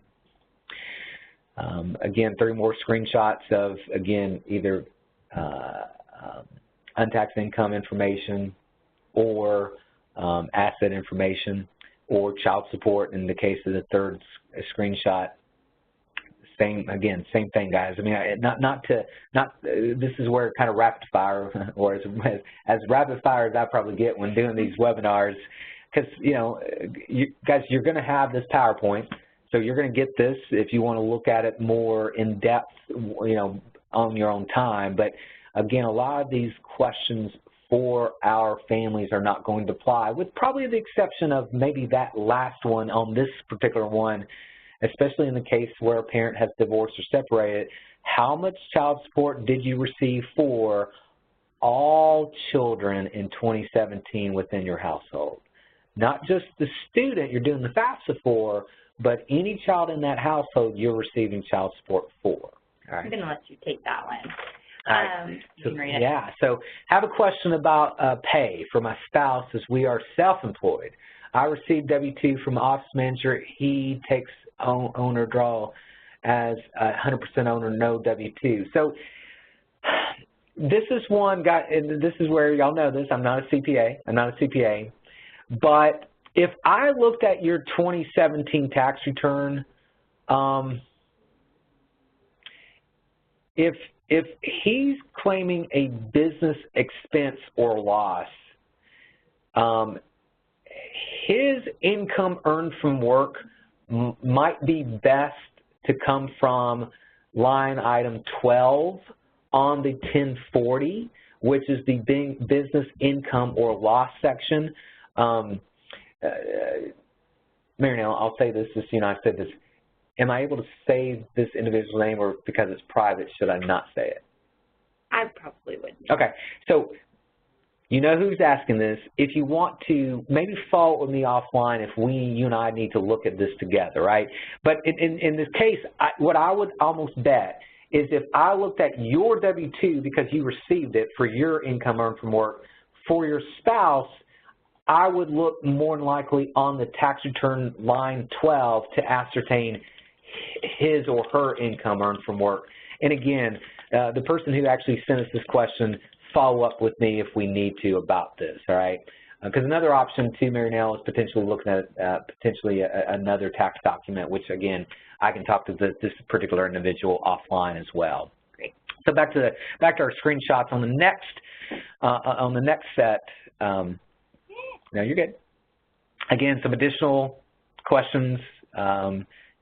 Again, 3 more screenshots of, again, either untaxed income information or asset information or child support in the case of the third screenshot. Same thing, guys. I mean, this is where kind of rapid fire, or as rapid fire as I probably get when doing these webinars, because, guys, you're going to have this PowerPoint, so you're going to get this if you want to look at it more in depth, on your own time. But again, a lot of these questions for our families are not going to apply, with probably the exception of maybe that last one on this particular one, especially in the case where a parent has divorced or separated. How much child support did you receive for all children in 2017 within your household? Not just the student you're doing the FAFSA for, but any child in that household you're receiving child support for. All right. I'm going to let you take that one. So have a question about pay for my spouse as we are self-employed. I received W-2 from office manager. He takes owner draw as 100% owner, no W-2. So this is one guy, and this is where y'all know this. I'm not a CPA. But if I looked at your 2017 tax return, if he's claiming a business expense or loss, his income earned from work might be best to come from line item 12 on the 1040, which is the business income or loss section. Marinelle, I'll say this, I said this. Am I able to say this individual's name, or because it's private, should I not say it? I probably wouldn't. Okay, so you know who's asking this. If you want to, maybe follow with me offline if you and I need to look at this together, right? But in this case, what I would almost bet is if I looked at your W-2 because you received it for your income earned from work, for your spouse, I would look more than likely on the tax return line 12 to ascertain his or her income earned from work. And again, the person who actually sent us this question, follow up with me if we need to about this, all right? Because another option too, Marinelle, is potentially looking at another tax document, which again, I can talk to this particular individual offline as well. Great. So back to our screenshots on the next set. No, you're good. Again, some additional questions.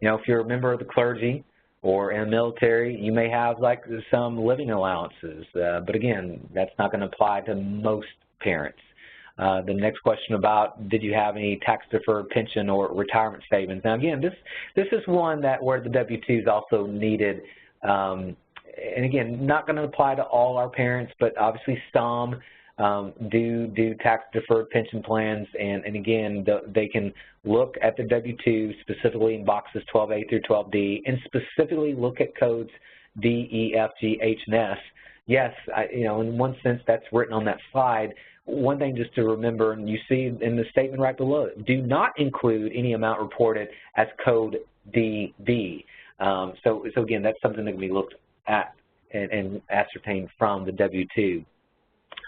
If you're a member of the clergy or in the military, you may have like some living allowances, but again, that's not going to apply to most parents. The next question about, did you have any tax-deferred pension or retirement savings? Now, again, this is one where the W-2 is also needed, and again, not going to apply to all our parents, but obviously some do tax-deferred pension plans, and again, they can look at the W-2 specifically in boxes 12A through 12D, and specifically look at codes D, E, F, G, H, and S. Yes, in one sense, that's written on that slide. One thing just to remember, and you see in the statement right below it, do not include any amount reported as code DB. So again, that's something that can be looked at and ascertained from the W-2.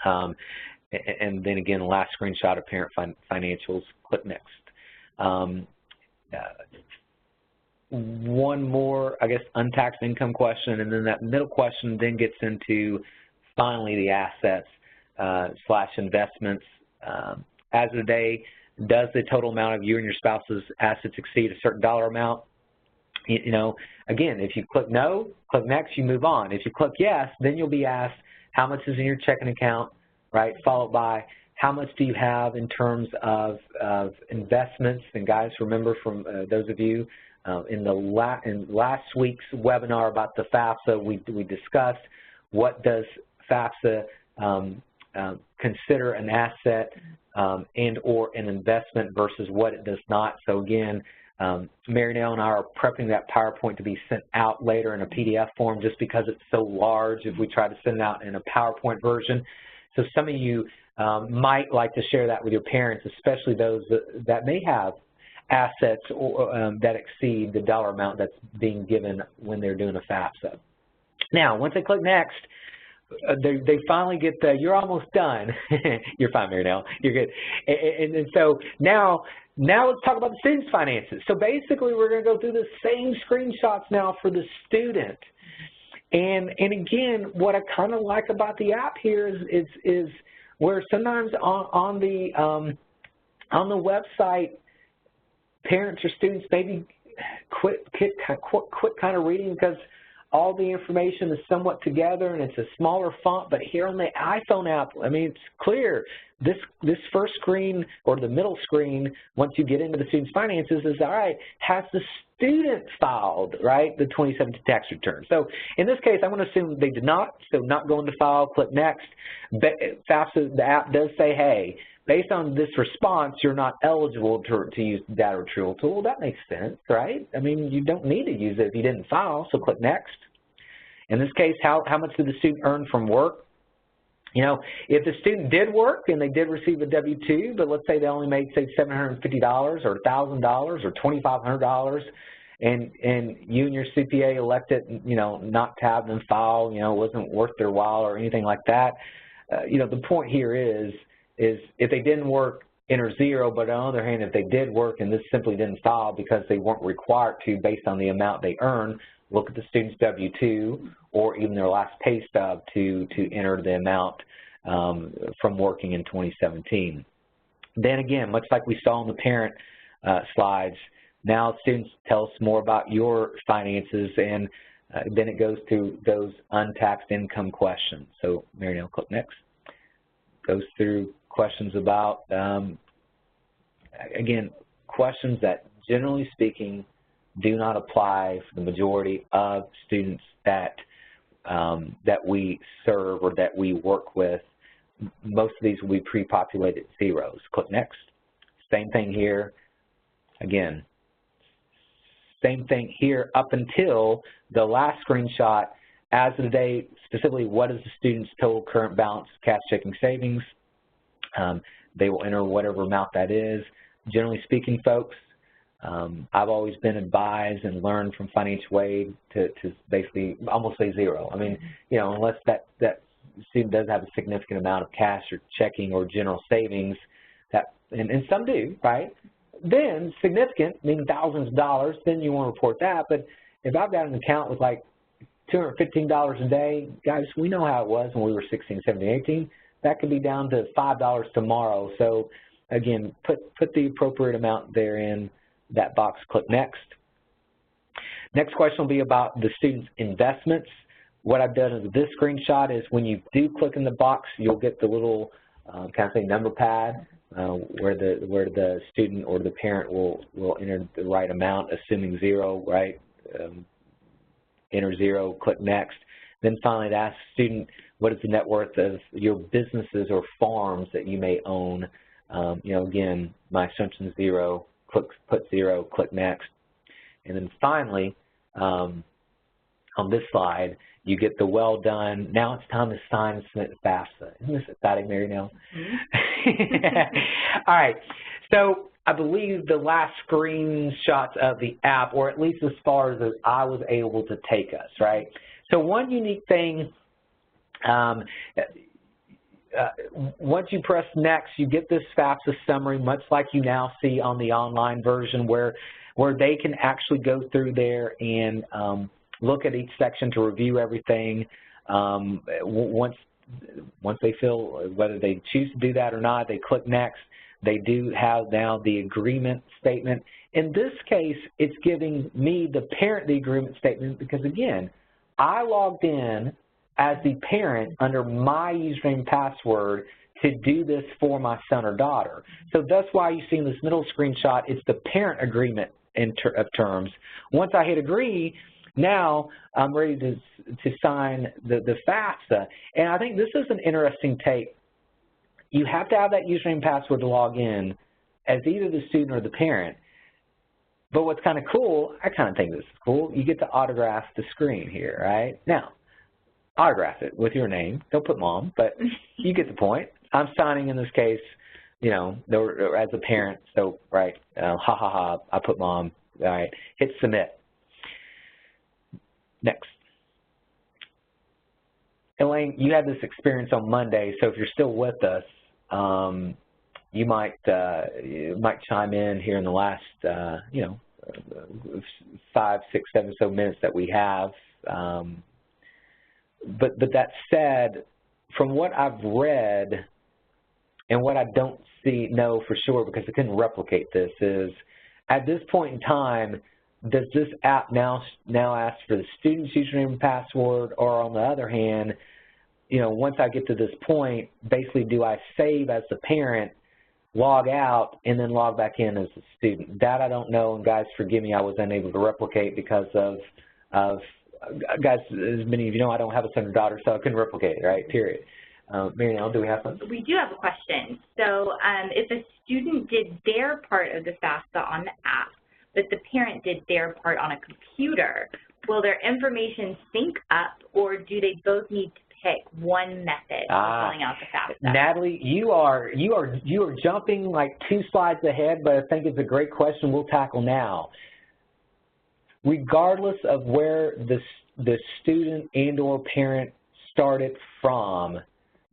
And then again, the last screenshot of parent financials, click next. One more, I guess, untaxed income question, and then that middle question then gets into finally the assets / investments. As of today, does the total amount of you and your spouse's assets exceed a certain dollar amount? Again, if you click no, click next, you move on. If you click yes, then you'll be asked how much is in your checking account, right? Followed by how much do you have in terms of investments. And guys, remember from those of you in last week's webinar about the FAFSA, we discussed what does FAFSA consider an asset and or an investment versus what it does not. So again, Marinelle and I are prepping that PowerPoint to be sent out later in a PDF form just because it's so large if we try to send it out in a PowerPoint version. So some of you might like to share that with your parents, especially those that may have assets that exceed the dollar amount that's being given when they're doing a FAFSA. Now, once they click next, they finally get the, you're almost done. You're fine, Marinelle. You're good. And so now let's talk about the student's finances. So basically, we're going to go through the same screenshots now for the student. And again, what I kind of like about the app here is where sometimes on the website, parents or students maybe quit kind of reading because all the information is somewhat together and it's a smaller font. But here on the iPhone app, I mean, it's clear. This first screen or the middle screen, once you get into the student's finances, is all right, has the student filed, right, the 2017 tax return. So in this case, I'm going to assume they did not, so not going to file, click next. FAFSA, the app does say, hey, based on this response, you're not eligible to use the data retrieval tool. Well, that makes sense, right? I mean, you don't need to use it if you didn't file, so click next. In this case, how much did the student earn from work? You know, if the student did work and they did receive a W-2, but let's say they only made, say, $750 or $1,000 or $2,500, and you and your CPA elected, you know, not to have them file, you know, it wasn't worth their while or anything like that, you know, the point here is if they didn't work, enter 0, but on the other hand, if they did work and this simply didn't file because they weren't required to based on the amount they earned, look at the student's W-2 or even their last pay stub to enter the amount from working in 2017. Then again, much like we saw on the parent slides, now students tell us more about your finances, and then it goes through those untaxed income questions. So Marianelle, click next. Goes through questions about, again, questions that generally speaking do not apply for the majority of students that we serve or that we work with. Most of these will be pre-populated zeros. Click next. Same thing here. Again, same thing here up until the last screenshot. As of today, specifically, what is the student's total current balance, cash, checking, savings? They will enter whatever amount that is. Generally speaking, folks, I've always been advised and learned from financial aid to basically almost say zero. I mean, you know, unless that student does have a significant amount of cash or checking or general savings, and some do, right? Then significant, meaning thousands of dollars, then you want to report that. But if I've got an account with like $215 a day, guys, we know how it was when we were 16, 17, 18. That could be down to $5 tomorrow. So again, put the appropriate amount there in that box. Click next. Next question will be about the student's investments. What I've done is this screenshot is when you do click in the box, you'll get the little kind of say number pad where the student or the parent will enter the right amount, assuming zero, right? Enter zero, click next. Then finally, ask the student, what is the net worth of your businesses or farms that you may own? You know, again, my assumption is zero. Put zero, click next. And then finally, on this slide, you get the well done. Now it's time to sign and submit FAFSA. Isn't this exciting, Marianelle? Mm-hmm. All right. So I believe the last screenshots of the app, or at least as far as I was able to take us, right? So one unique thing, once you press next, you get this FAFSA summary, much like you now see on the online version, where they can actually go through there and look at each section to review everything. Once they feel whether they choose to do that or not, they click next. They do have now the agreement statement. In this case, it's giving me, the parent, the agreement statement because, again, I logged in as the parent under my username and password to do this for my son or daughter. So that's why you see in this middle screenshot, it's the parent agreement of terms. Once I hit agree, now I'm ready to sign the FAFSA. And I think this is an interesting take. You have to have that username and password to log in as either the student or the parent. But what's kind of cool, I kind of think this is cool, you get to autograph the screen here, right? Now, autograph it with your name. Don't put mom, but you get the point. I'm signing in this case, you know, as a parent, so, right, I put mom, all right, hit submit. Next. Elaine, you had this experience on Monday, so if you're still with us, you might chime in here in the last, you know, 5, 6, 7 so minutes that we have. But that said, from what I've read and what I don't know for sure because I couldn't replicate this is, at this point in time, does this app now ask for the student's username and password, or on the other hand, you know, once I get to this point, basically do I save as the parent, log out, and then log back in as a student? That I don't know, and guys, forgive me, I was unable to replicate because of guys, as many of you know, I don't have a son or daughter, so I couldn't replicate it, right, period. Marianelle, do we have something? We do have a question. So if a student did their part of the FAFSA on the app, but the parent did their part on a computer, will their information sync up, or do they both need to pick one method of filling out the FAFSA? Natalie, you are jumping like 2 slides ahead, but I think it's a great question we'll tackle now. Regardless of where the student and or parent started from,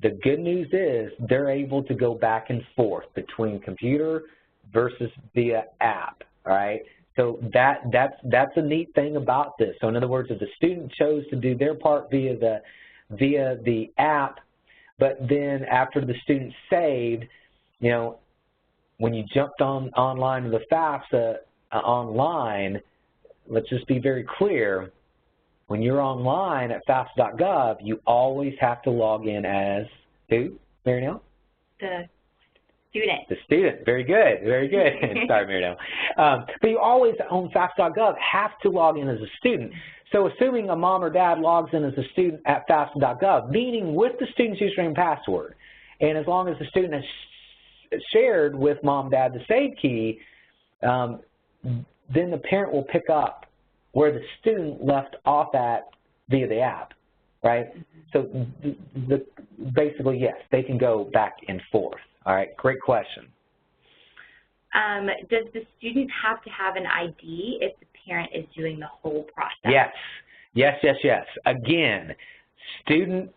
the good news is they're able to go back and forth between computer versus via app, all right? So that's a neat thing about this. So in other words, if the student chose to do their part via the app, but then after the student saved, you know, when you jumped online to the FAFSA online, let's just be very clear, when you're online at FAFSA.gov, you always have to log in as who, Marinelle? The student. The student. Very good. Very good. Sorry, Marinelle. But you always, on FAFSA.gov, have to log in as a student. So assuming a mom or dad logs in as a student at FAFSA.gov, meaning with the student's username and password, and as long as the student has shared with mom, dad the save key, then the parent will pick up where the student left off at via the app, right? So basically, yes, they can go back and forth. All right, great question. Does the student have to have an ID if the parent is doing the whole process? Yes, yes, yes, yes. Again, student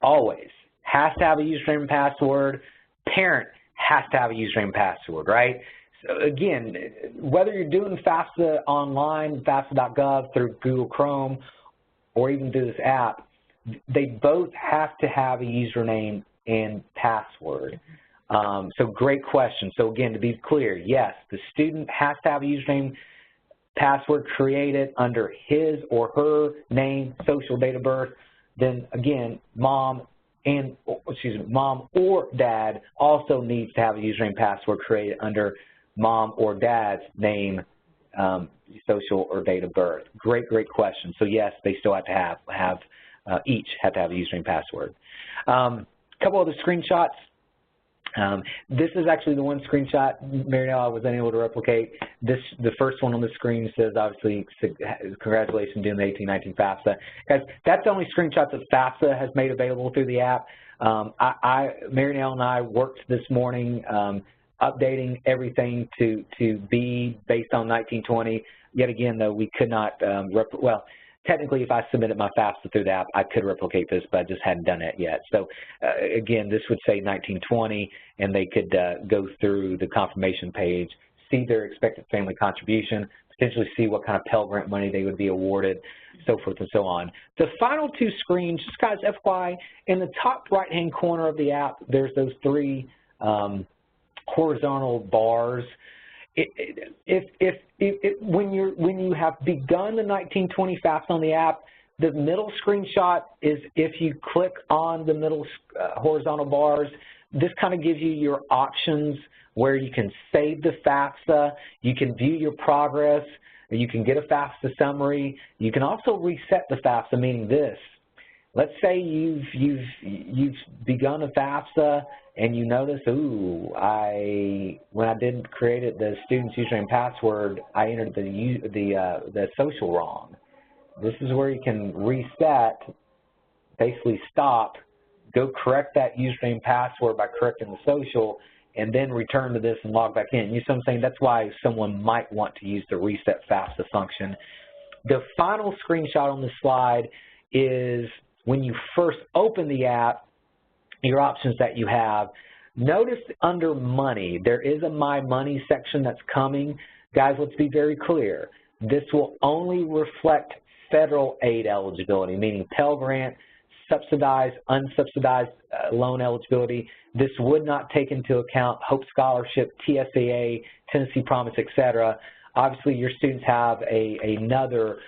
always has to have a username and password. Parent has to have a username and password, right? So again, whether you're doing FAFSA online, FAFSA.gov through Google Chrome, or even through this app, they both have to have a username and password. So great question. So again, to be clear, yes, the student has to have a username, password created under his or her name, social, date of birth. Then again, mom or dad also needs to have a username, password created under mom or dad's name, social, or date of birth. Great, great question. So yes, they still have to each have to have a username, password. A couple other screenshots. This is actually the one screenshot, Marinelle, I was unable to replicate. The first one on the screen says, obviously, congratulations doing the 1819 FAFSA. Guys, that's the only screenshot that FAFSA has made available through the app. Marinelle and I worked this morning updating everything to be based on 1920. Yet again, though, we could not, well, technically, if I submitted my FAFSA through the app, I could replicate this, but I just hadn't done it yet. So, again, this would say 1920, and they could go through the confirmation page, see their expected family contribution, potentially see what kind of Pell Grant money they would be awarded, so forth and so on. The final two screens, just guys, FYI, in the top right-hand corner of the app, there's those three horizontal bars. When you have begun the 1920 FAFSA on the app, the middle screenshot is if you click on the middle horizontal bars, this kind of gives you your options where you can save the FAFSA, you can view your progress, you can get a FAFSA summary, you can also reset the FAFSA, meaning this. Let's say you've begun a FAFSA and you notice, ooh, when I didn't create it, the student's username and password, I entered the social wrong. This is where you can reset, basically stop, go correct that username and password by correcting the social, and then return to this and log back in. You see what I'm saying? That's why someone might want to use the reset FAFSA function. The final screenshot on this slide is when you first open the app, your options that you have. Notice under money, there is a My Money section that's coming. Guys, let's be very clear. This will only reflect federal aid eligibility, meaning Pell Grant, subsidized, unsubsidized loan eligibility. This would not take into account Hope Scholarship, TSAA, Tennessee Promise, etc. Obviously, your students have another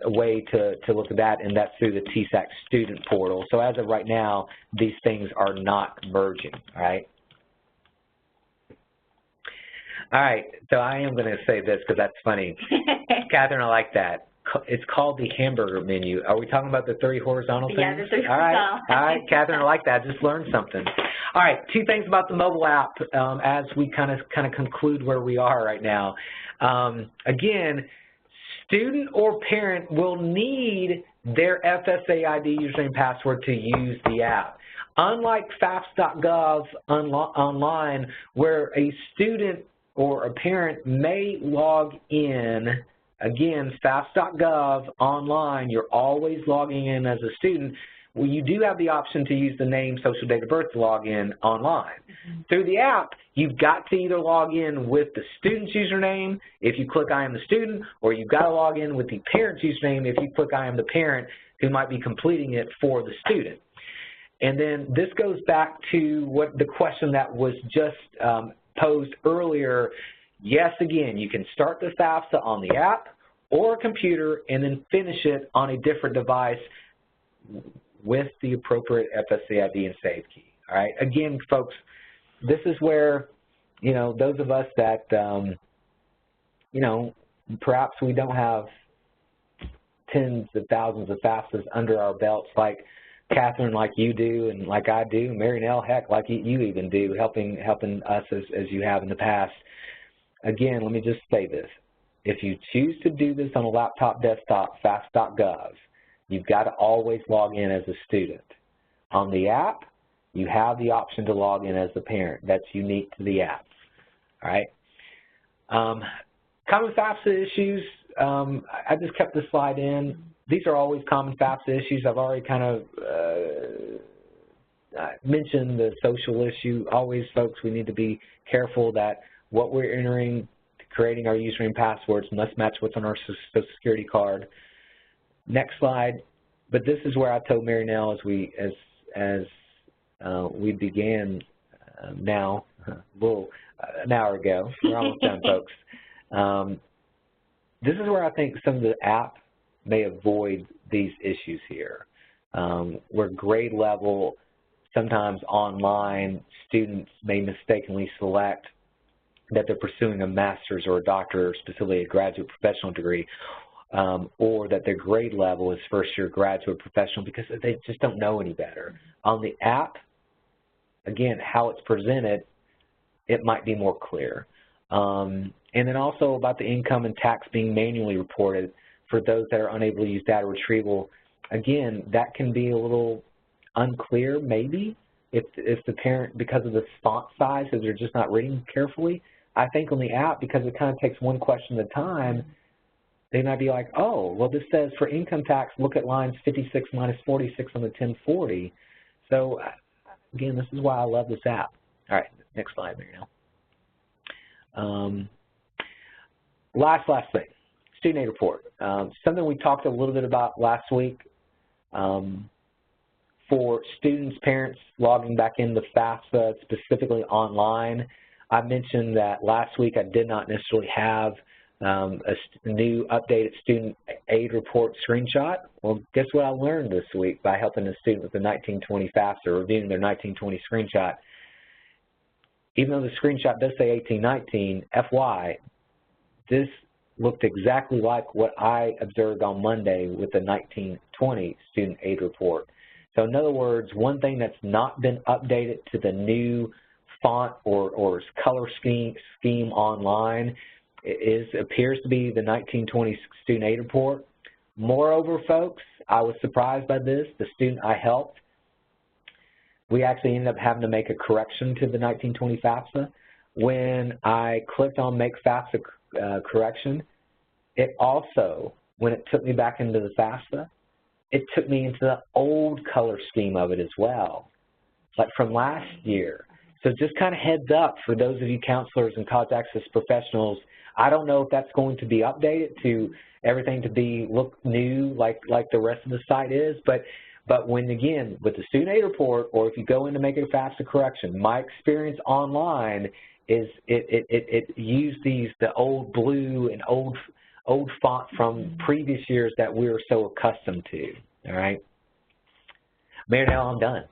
way to look at that, and that's through the TSAC student portal. So as of right now, these things are not merging, all right? All right, so I am going to say this because that's funny. Catherine, I like that. It's called the hamburger menu. Are we talking about the 3 horizontal things? Yeah, the 3 horizontal. All right, Catherine, I like that. Just learned something. All right, 2 things about the mobile app as we kind of conclude where we are right now. Again, student or parent will need their FSA ID username and password to use the app. Unlike FAFSA.gov online, where a student or a parent may log in, again, FAFSA.gov online, you're always logging in as a student. Well, you do have the option to use the name, social, date of birth to log in online. Through the app, you've got to either log in with the student's username if you click I am the student, or you've got to log in with the parent's username if you click I am the parent who might be completing it for the student. And then this goes back to the question that was just posed earlier, yes, again, you can start the FAFSA on the app or a computer and then finish it on a different device with the appropriate FSA ID and save key. All right. Again, folks, this is where, you know, those of us that, you know, perhaps we don't have tens of thousands of FAFSAs under our belts like Catherine, like you do, and like I do, Marinelle, heck, like you even do, helping us as you have in the past. Again, let me just say this. If you choose to do this on a laptop, desktop, FAFSA.gov, you've got to always log in as a student. On the app, you have the option to log in as a parent. That's unique to the app. All right. Common FAFSA issues, I just kept this slide in. These are always common FAFSA issues. I've already kind of mentioned the social issue. Always, folks, we need to be careful that what we're entering, creating our username passwords must match what's on our Social Security card. Next slide. But this is where I told Marinelle as we began now, an hour ago. We're almost done, folks. This is where I think some of the app may avoid these issues here, where grade level, sometimes online, students may mistakenly select that they're pursuing a master's or a doctorate or specifically a graduate professional degree, or that their grade level is first-year graduate professional because they just don't know any better. On the app, again, how it's presented, it might be more clear. And then also about the income and tax being manually reported for those that are unable to use data retrieval. Again, that can be a little unclear maybe if the parent, because of the font size, if they're just not reading carefully. I think on the app, because it kind of takes one question at a time, they might be like, oh, well, this says for income tax, look at lines 56 minus 46 on the 1040. So, again, this is why I love this app. All right, next slide, Marinelle. Last thing, student aid report. Something we talked a little bit about last week. For students, parents logging back into FAFSA, specifically online, I mentioned that last week I did not necessarily have a new updated student aid report screenshot. Well, guess what I learned this week by helping a student with the 1920 FAFSA, reviewing their 1920 screenshot. Even though the screenshot does say 1819, FY, this looked exactly like what I observed on Monday with the 1920 student aid report. So in other words, one thing that's not been updated to the new font or color scheme online appears to be the 1920 student aid report. Moreover, folks, I was surprised by this. The student I helped, we actually ended up having to make a correction to the 1920 FAFSA. When I clicked on Make FAFSA Correction, it also, when it took me back into the FAFSA, it took me into the old color scheme of it as well, like from last year. So just kind of heads up for those of you counselors and college access professionals, I don't know if that's going to be updated to everything to look new like the rest of the site is, but when, again, with the student aid report, or if you go in to make a FAFSA correction, my experience online is it used the old blue and old font from previous years that we were so accustomed to. All right, Marinelle, I'm done.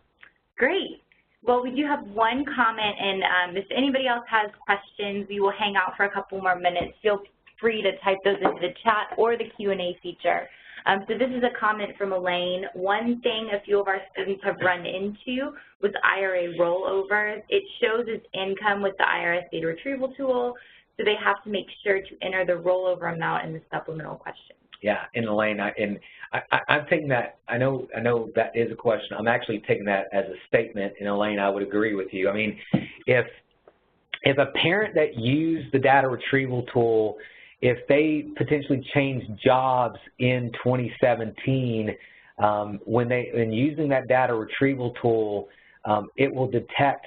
Great. Well, we do have one comment, and if anybody else has questions, we will hang out for a couple more minutes. Feel free to type those into the chat or the Q&A feature. So this is a comment from Elaine. One thing a few of our students have run into was IRA rollovers. It shows as income with the IRS data retrieval tool, so they have to make sure to enter the rollover amount in the supplemental question. Yeah, and Elaine, I'm taking that. I know that is a question. I'm actually taking that as a statement, and Elaine, I would agree with you. I mean, if a parent that used the data retrieval tool, if they potentially changed jobs in 2017, when using that data retrieval tool, it will detect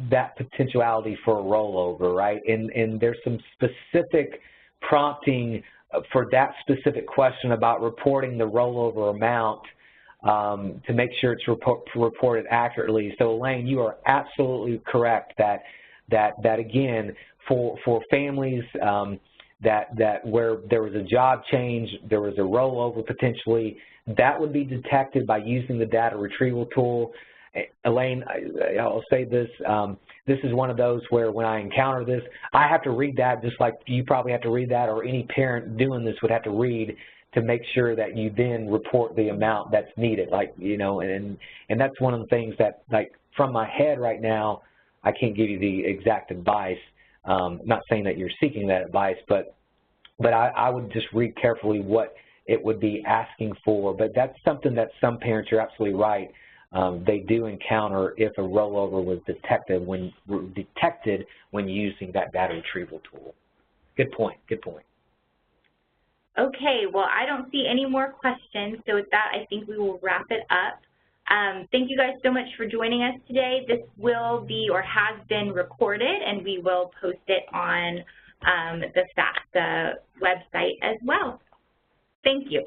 that potentiality for a rollover, right? And there's some specific prompting for that specific question about reporting the rollover amount to make sure it's reported accurately. So, Elaine, you are absolutely correct that that again, for families that where there was a job change, there was a rollover potentially, that would be detected by using the data retrieval tool. Elaine, I'll say this, this is one of those where when I encounter this, I have to read that just like you probably have to read that, or any parent doing this would have to read to make sure that you then report the amount that's needed. Like, you know, and that's one of the things that, like, from my head right now, I can't give you the exact advice. Not saying that you're seeking that advice, but I would just read carefully what it would be asking for. But that's something that some parents, you're absolutely right, they do encounter if a rollover was detected when using that data retrieval tool. Good point, good point. Okay, well, I don't see any more questions, so with that, I think we will wrap it up. Thank you guys so much for joining us today. This will be or has been recorded, and we will post it on the FAFSA website as well. Thank you.